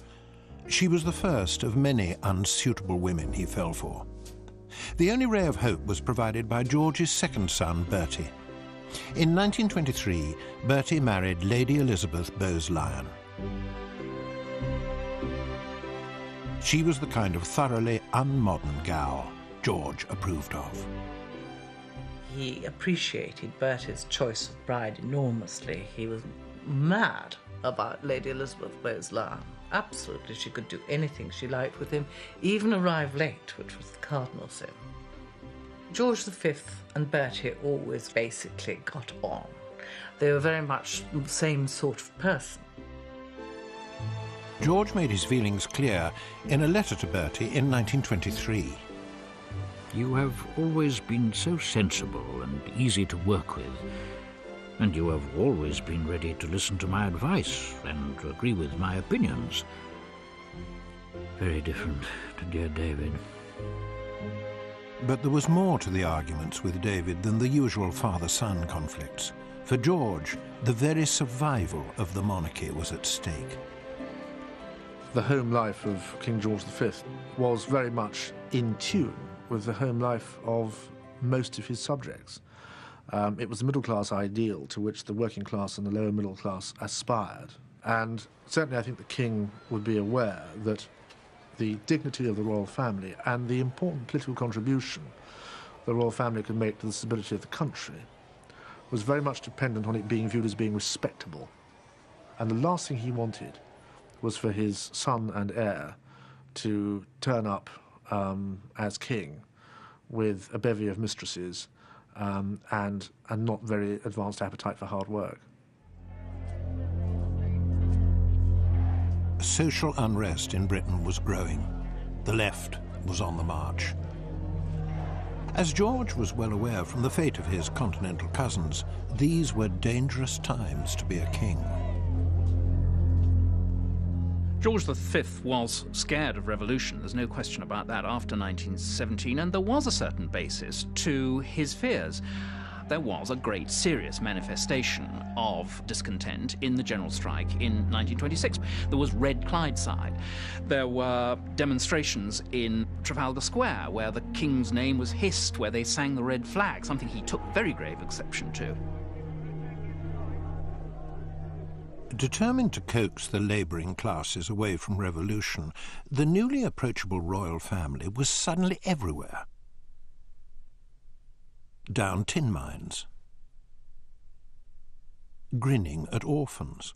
She was the first of many unsuitable women he fell for. The only ray of hope was provided by George's second son, Bertie. In 1923, Bertie married Lady Elizabeth Bowes-Lyon. She was the kind of thoroughly unmodern gal George approved of. He appreciated Bertie's choice of bride enormously. He was mad about Lady Elizabeth Bowes-Lyon. Absolutely, she could do anything she liked with him, even arrive late, which was the cardinal sin. George V and Bertie always basically got on. They were very much the same sort of person. George made his feelings clear in a letter to Bertie in 1923. You have always been so sensible and easy to work with, and you have always been ready to listen to my advice and agree with my opinions. Very different to dear David. But there was more to the arguments with David than the usual father-son conflicts. For George, the very survival of the monarchy was at stake. The home life of King George V was very much in tune with the home life of most of his subjects. It was the middle-class ideal to which the working class and the lower middle class aspired. And certainly I think the king would be aware that the dignity of the royal family and the important political contribution the royal family could make to the stability of the country was very much dependent on it being viewed as being respectable. And the last thing he wanted was for his son and heir to turn up as king with a bevy of mistresses and a not very advanced appetite for hard work. Social unrest in Britain was growing. The left was on the march. As George was well aware from the fate of his continental cousins, these were dangerous times to be a king. George V was scared of revolution, there's no question about that, after 1917, and there was a certain basis to his fears. There was a great serious manifestation of discontent in the general strike in 1926. There was Red Clydeside. There were demonstrations in Trafalgar Square where the King's name was hissed, where they sang the red flag, something he took very grave exception to. Determined to coax the labouring classes away from revolution, the newly approachable royal family was suddenly everywhere. Down tin mines, grinning at orphans.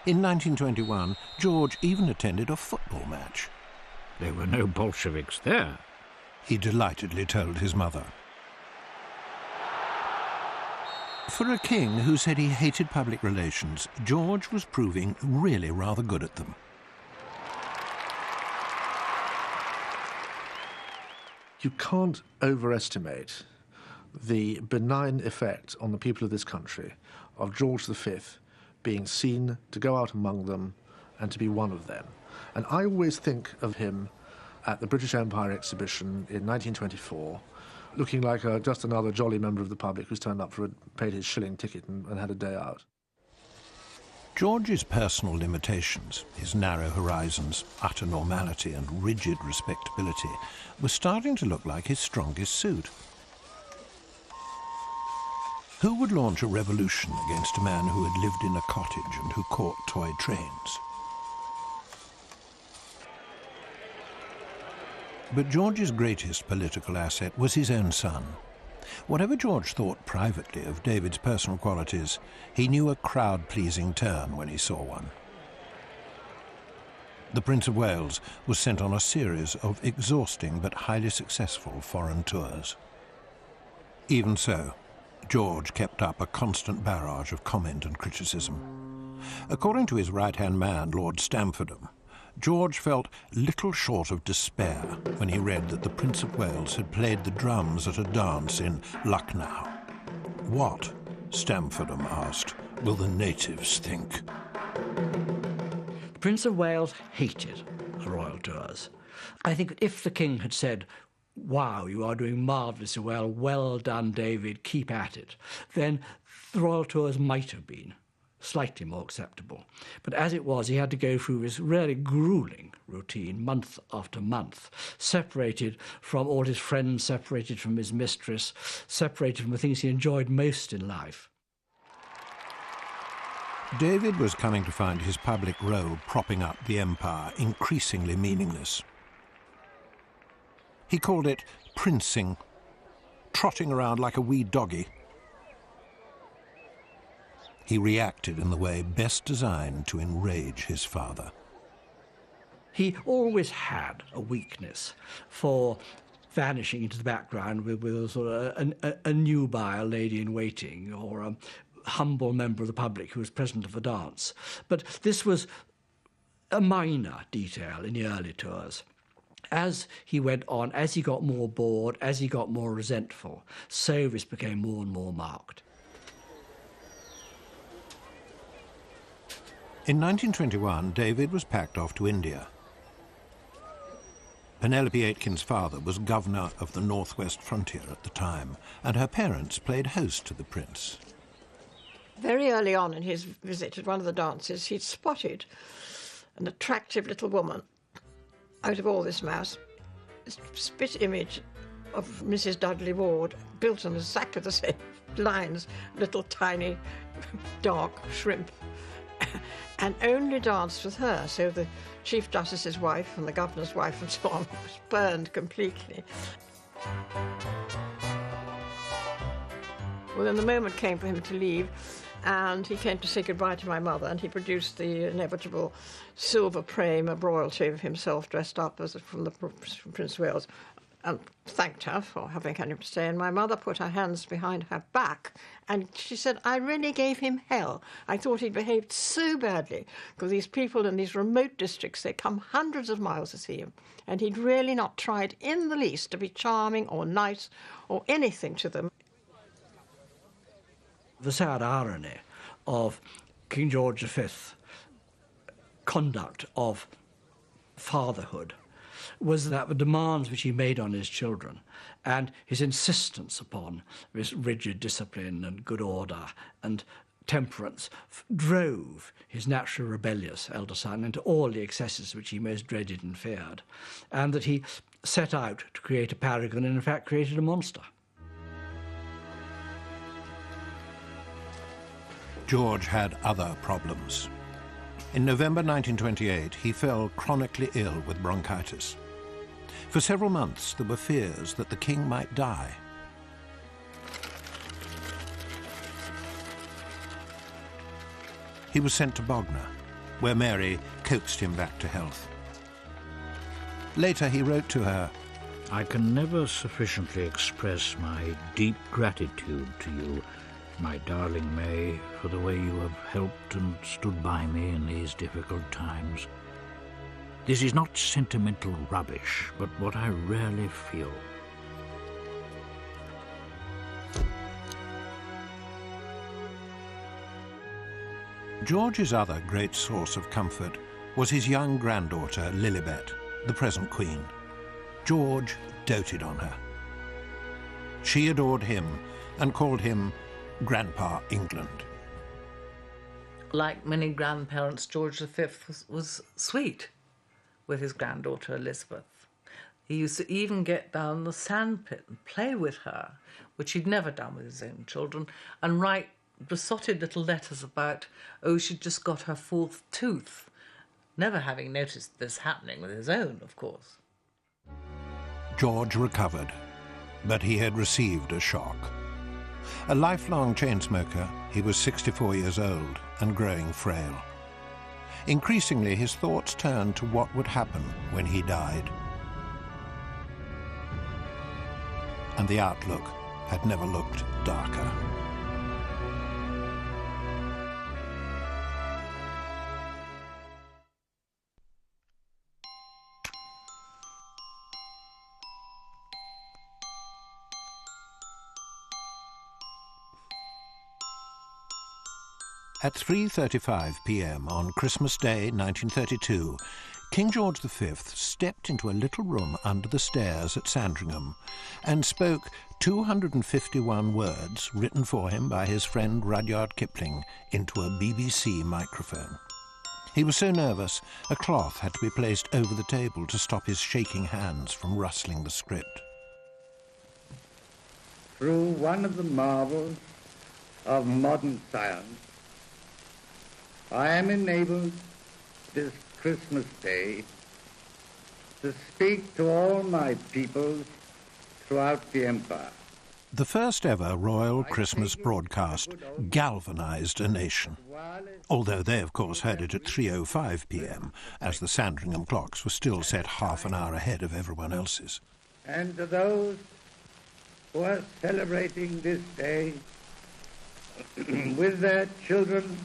In 1921, George even attended a football match. There were no Bolsheviks there, he delightedly told his mother. For a king who said he hated public relations, George was proving really rather good at them. You can't overestimate the benign effect on the people of this country of George V being seen to go out among them and to be one of them. And I always think of him at the British Empire exhibition in 1924, looking like just another jolly member of the public who's turned up paid his shilling ticket and had a day out. George's personal limitations, his narrow horizons, utter normality and rigid respectability, were starting to look like his strongest suit. Who would launch a revolution against a man who had lived in a cottage and who caught toy trains? But George's greatest political asset was his own son. Whatever George thought privately of David's personal qualities, he knew a crowd-pleasing turn when he saw one. The Prince of Wales was sent on a series of exhausting but highly successful foreign tours. Even so, George kept up a constant barrage of comment and criticism. According to his right-hand man, Lord Stamfordham, George felt little short of despair when he read that the Prince of Wales had played the drums at a dance in Lucknow. What, Stamfordham asked, will the natives think? The Prince of Wales hated the royal tours. I think if the king had said, "Wow, you are doing marvellously well, well done, David, keep at it," then the royal tours might have been slightly more acceptable. But as it was, he had to go through this really gruelling routine month after month, separated from all his friends, separated from his mistress, separated from the things he enjoyed most in life. David was coming to find his public role propping up the empire increasingly meaningless. He called it princing, trotting around like a wee doggy. He reacted in the way best designed to enrage his father. He always had a weakness for vanishing into the background with a sort of a nubile lady-in-waiting or a humble member of the public who was present at the dance. But this was a minor detail in the early tours. As he went on, as he got more bored, as he got more resentful, so this became more and more marked. In 1921, David was packed off to India. Penelope Aitken's father was governor of the northwest frontier at the time, and her parents played host to the prince. Very early on in his visit at one of the dances, he'd spotted an attractive little woman out of all this mass, this spit image of Mrs. Dudley Ward, built on exactly the same lines, little tiny dark shrimp, and only danced with her. So the Chief Justice's wife and the Governor's wife and so on was burned completely. Well, then the moment came for him to leave, and he came to say goodbye to my mother, and he produced the inevitable silver frame of royalty of himself dressed up as from Prince of Wales, and thanked her for having had him to stay. And my mother put her hands behind her back, and she said, "I really gave him hell. I thought he'd behaved so badly, because these people in these remote districts, they come hundreds of miles to see him, and he'd really not tried in the least to be charming or nice or anything to them." The sad irony of King George V's conduct of fatherhood was that the demands which he made on his children and his insistence upon this rigid discipline and good order and temperance drove his naturally rebellious elder son into all the excesses which he most dreaded and feared, and that he set out to create a paragon and in fact created a monster. George had other problems. In November 1928, he fell chronically ill with bronchitis. For several months, there were fears that the king might die. He was sent to Bognor, where Mary coaxed him back to health. Later, he wrote to her, "I can never sufficiently express my deep gratitude to you, my darling May, for the way you have helped and stood by me in these difficult times. This is not sentimental rubbish, but what I really feel." George's other great source of comfort was his young granddaughter, Lilibet, the present queen. George doted on her. She adored him and called him Grandpa England. Like many grandparents, George V was sweet with his granddaughter Elizabeth. He used to even get down the sandpit and play with her, which he'd never done with his own children, and write besotted little letters about, oh, she'd just got her fourth tooth, never having noticed this happening with his own, of course. George recovered, but he had received a shock. A lifelong chain smoker, he was 64 years old and growing frail. Increasingly, his thoughts turned to what would happen when he died. And the outlook had never looked darker. At 3:35 p.m. on Christmas Day 1932, King George V stepped into a little room under the stairs at Sandringham and spoke 251 words written for him by his friend Rudyard Kipling into a BBC microphone. He was so nervous, a cloth had to be placed over the table to stop his shaking hands from rustling the script. Through one of the marvels of modern science, I am enabled this Christmas Day to speak to all my peoples throughout the empire. The first ever royal Christmas broadcast galvanized a nation, although they, of course, heard it at 3:05 p.m., as the Sandringham clocks were still set half an hour ahead of everyone else's. And to those who are celebrating this day with their children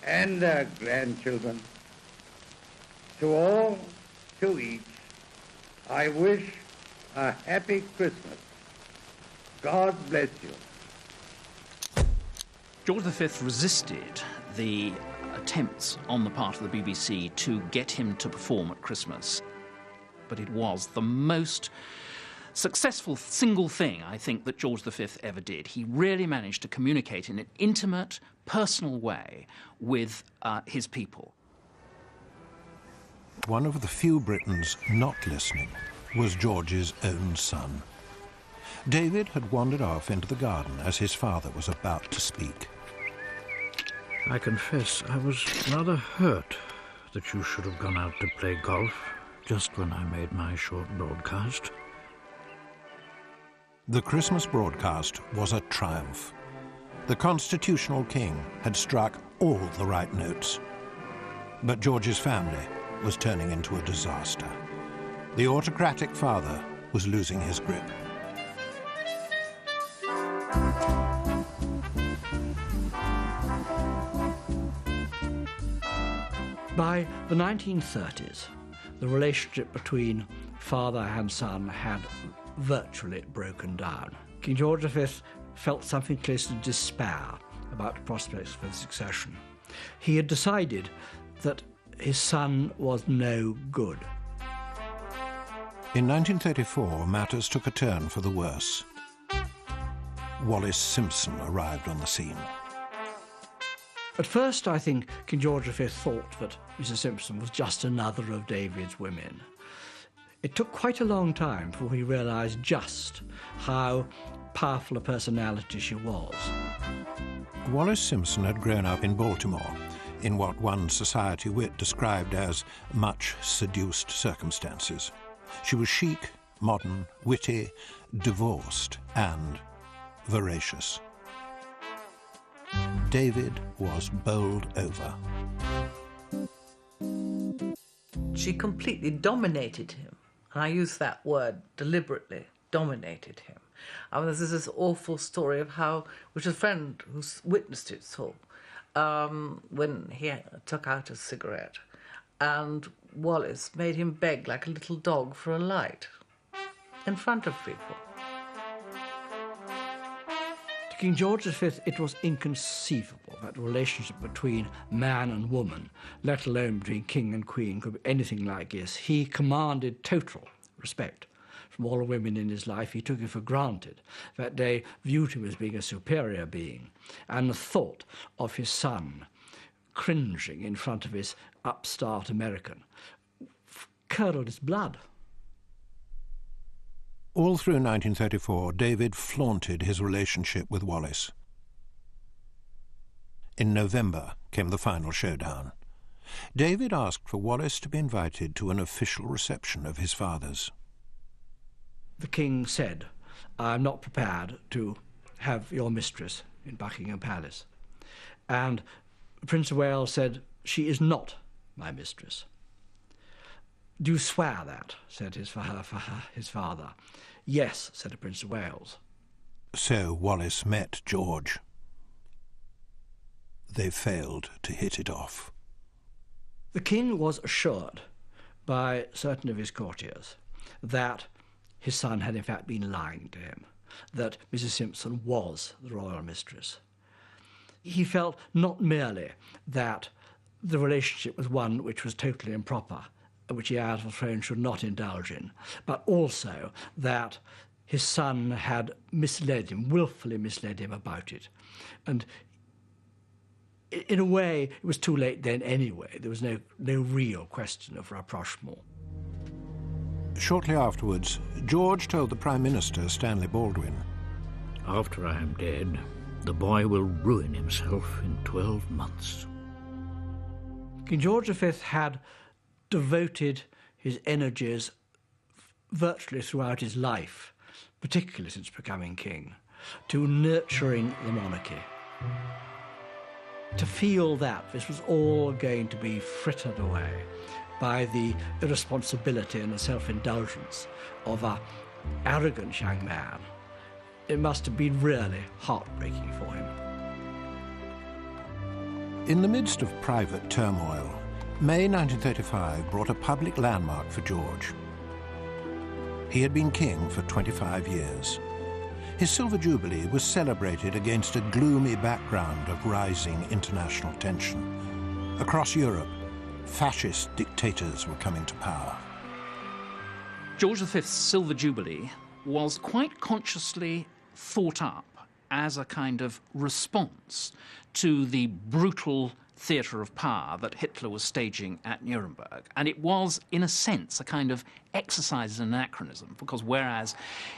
and their grandchildren, to all, to each, I wish a happy Christmas. God bless you. George V resisted the attempts on the part of the BBC to get him to perform at Christmas, but it was the most successful single thing, I think, that George V ever did. He really managed to communicate in an intimate, personal way with his people. One of the few Britons not listening was George's own son. David had wandered off into the garden as his father was about to speak. I confess I was rather hurt that you should have gone out to play golf just when I made my short broadcast. The Christmas broadcast was a triumph. The constitutional king had struck all the right notes. But George's family was turning into a disaster. The autocratic father was losing his grip. By the 1930s, the relationship between father and son had virtually broken down. King George V felt something close to despair about the prospects for succession. He had decided that his son was no good. In 1934, matters took a turn for the worse. Wallis Simpson arrived on the scene. At first, I think King George V thought that Mrs. Simpson was just another of David's women. It took quite a long time before he realised just how powerful a personality she was. Wallis Simpson had grown up in Baltimore, in what one society wit described as much seduced circumstances. She was chic, modern, witty, divorced, and voracious. David was bowled over. She completely dominated him. And I use that word deliberately, dominated him. I mean, there's this awful story of how, which a friend who witnessed it saw, when he took out a cigarette, and Wallis made him beg like a little dog for a light in front of people. To King George V, it was inconceivable that the relationship between man and woman, let alone between king and queen, could be anything like this. He commanded total respect from all the women in his life. He took it for granted that they viewed him as being a superior being, and the thought of his son cringing in front of his upstart American curdled his blood. All through 1934, David flaunted his relationship with Wallis. In November came the final showdown. David asked for Wallis to be invited to an official reception of his father's. the king said, "I'm not prepared to have your mistress in Buckingham Palace." And Prince of Wales said, "She is not my mistress." "Do you swear that?" said his father. "Yes," said the Prince of Wales. So Wallace met George. They failed to hit it off. The king was assured by certain of his courtiers that his son had in fact been lying to him, that Mrs. Simpson was the royal mistress. He felt not merely that the relationship was one which was totally improper, which the heir to the throne should not indulge in, but also that his son had misled him, willfully misled him about it. And in a way, it was too late then anyway. There was no real question of rapprochement. Shortly afterwards, George told the Prime Minister, Stanley Baldwin, "After I am dead, the boy will ruin himself in 12 months. King George V had devoted his energies virtually throughout his life, particularly since becoming king, to nurturing the monarchy. To feel that this was all going to be frittered away by the irresponsibility and the self-indulgence of an arrogant young man, it must have been really heartbreaking for him. In the midst of private turmoil, May 1935 brought a public landmark for George. He had been king for 25 years. His Silver Jubilee was celebrated against a gloomy background of rising international tension. Across Europe, fascist dictators were coming to power. George V's Silver Jubilee was quite consciously thought up as a kind of response to the brutal theatre of power that Hitler was staging at Nuremberg. And it was, in a sense, a kind of exercise in anachronism, because whereas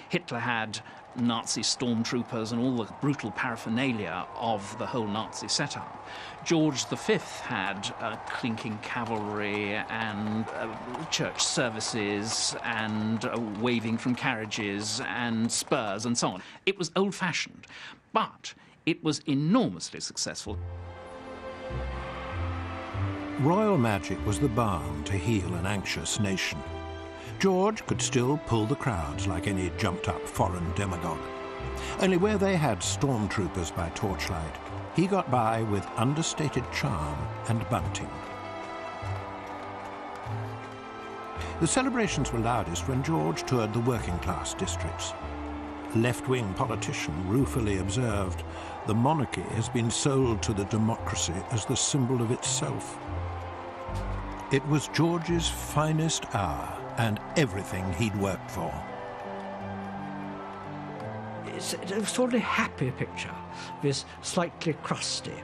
Hitler had Nazi stormtroopers and all the brutal paraphernalia of the whole Nazi setup, George V had clinking cavalry and church services and waving from carriages and spurs and so on. It was old-fashioned, but it was enormously successful. Royal magic was the balm to heal an anxious nation. George could still pull the crowds like any jumped-up foreign demagogue. Only where they had stormtroopers by torchlight, he got by with understated charm and bunting. The celebrations were loudest when George toured the working-class districts. A left-wing politician ruefully observed, "The monarchy has been sold to the democracy as the symbol of itself." It was George's finest hour and everything he'd worked for. It's an extraordinarily happy picture, this slightly crusty,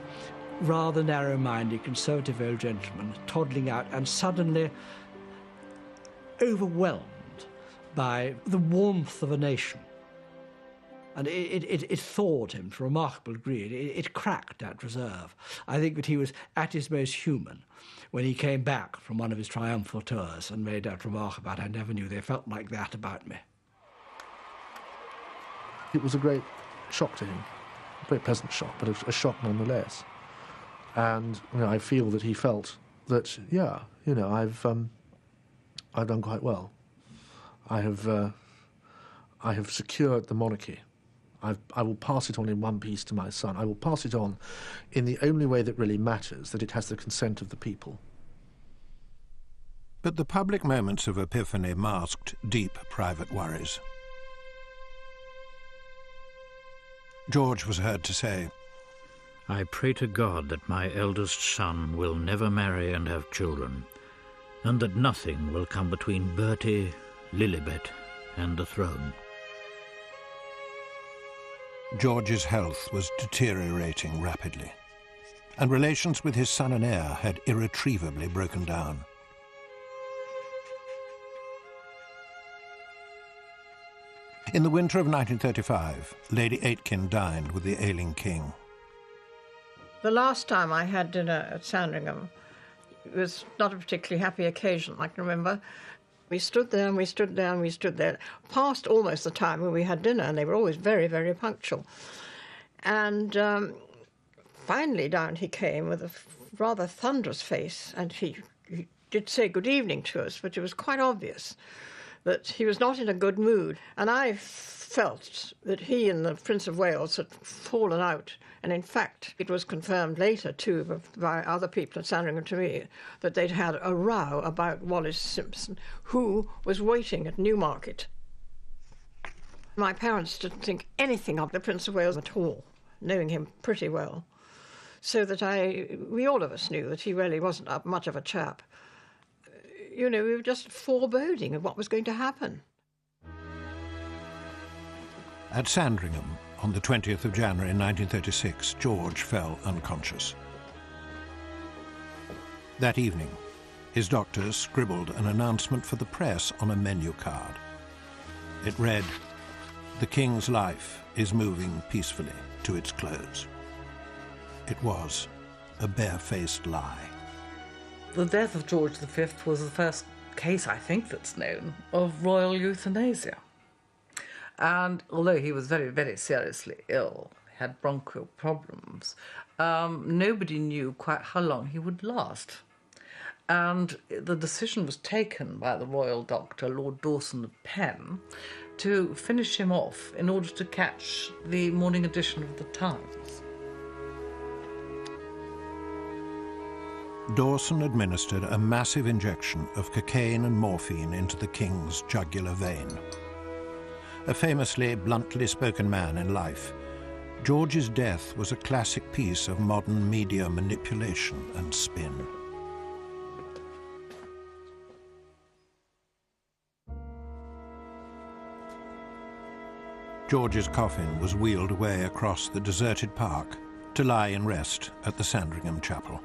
rather narrow-minded, conservative old gentleman toddling out and suddenly overwhelmed by the warmth of a nation. And it thawed him to a remarkable degree. It cracked that reserve. I think that he was at his most human when he came back from one of his triumphal tours and made that remark about, "I never knew they felt like that about me." It was a great shock to him, a very pleasant shock, but a shock nonetheless. And I feel that he felt that, I've done quite well. I have secured the monarchy. I will pass it on in one piece to my son. I will pass it on in the only way that really matters, that it has the consent of the people. But the public moments of epiphany masked deep private worries. George was heard to say, "I pray to God that my eldest son will never marry and have children, and that nothing will come between Bertie, Lilibet, and the throne." George's health was deteriorating rapidly, and relations with his son and heir had irretrievably broken down. In the winter of 1935, Lady Aitken dined with the ailing king. The last time I had dinner at Sandringham, it was not a particularly happy occasion, I can remember. We stood there and we stood there and we stood there, past almost the time when we had dinner, and they were always very, very punctual. And finally down he came with a rather thunderous face, and he did say good evening to us, but it was quite obvious that he was not in a good mood. And I felt that he and the Prince of Wales had fallen out. And in fact, it was confirmed later, too, by other people at Sandringham to me, that they'd had a row about Wallace Simpson, who was waiting at Newmarket. My parents didn't think anything of the Prince of Wales at all, knowing him pretty well. So that we all of us knew that he really wasn't much of a chap. You know, we were just foreboding of what was going to happen. At Sandringham, on the 20th of January 1936, George fell unconscious. That evening, his doctors scribbled an announcement for the press on a menu card. It read, "The King's life is moving peacefully to its close." It was a barefaced lie. The death of George V was the first case, I think, that's known of royal euthanasia. And although he was very, very seriously ill, had bronchial problems, nobody knew quite how long he would last. And the decision was taken by the royal doctor, Lord Dawson of Penn, to finish him off in order to catch the morning edition of the Times. Dawson administered a massive injection of cocaine and morphine into the king's jugular vein. A famously bluntly spoken man in life, George's death was a classic piece of modern media manipulation and spin. George's coffin was wheeled away across the deserted park to lie in rest at the Sandringham Chapel.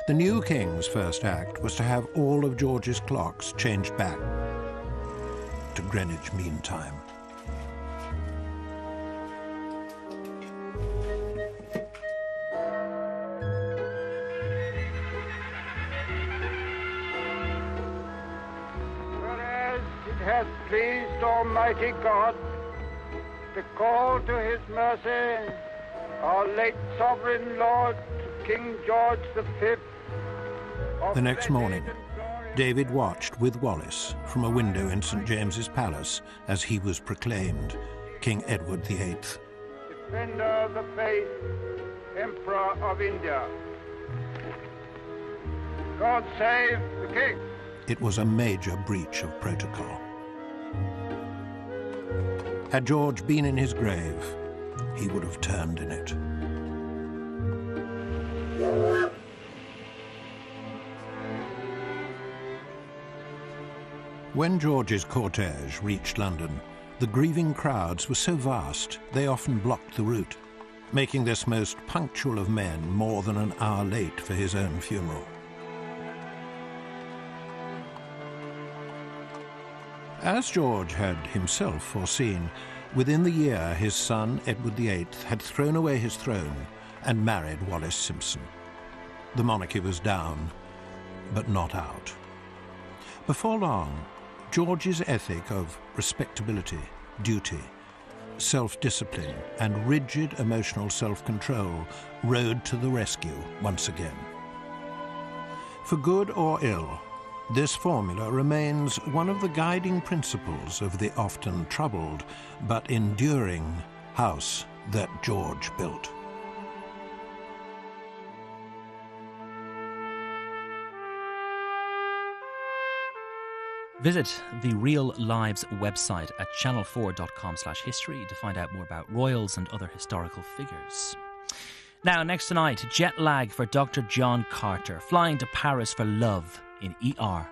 The new king's first act was to have all of George's clocks changed back to Greenwich Mean Time. Whereas it has pleased Almighty God to call to his mercy our late sovereign lord, King George V. The next morning, David watched with Wallace from a window in St. James's Palace as he was proclaimed King Edward VIII. Defender of the faith, Emperor of India. God save the King. It was a major breach of protocol. Had George been in his grave, he would have turned in it. When George's cortege reached London, the grieving crowds were so vast they often blocked the route, making this most punctual of men more than an hour late for his own funeral. As George had himself foreseen, within the year his son Edward VIII had thrown away his throne and married Wallace Simpson. The monarchy was down, but not out. Before long, George's ethic of respectability, duty, self-discipline, and rigid emotional self-control rode to the rescue once again. For good or ill, this formula remains one of the guiding principles of the often troubled but enduring house that George built. Visit the Real Lives website at channel4.com/history to find out more about royals and other historical figures. Now, next tonight, jet lag for Dr. John Carter, flying to Paris for love in ER.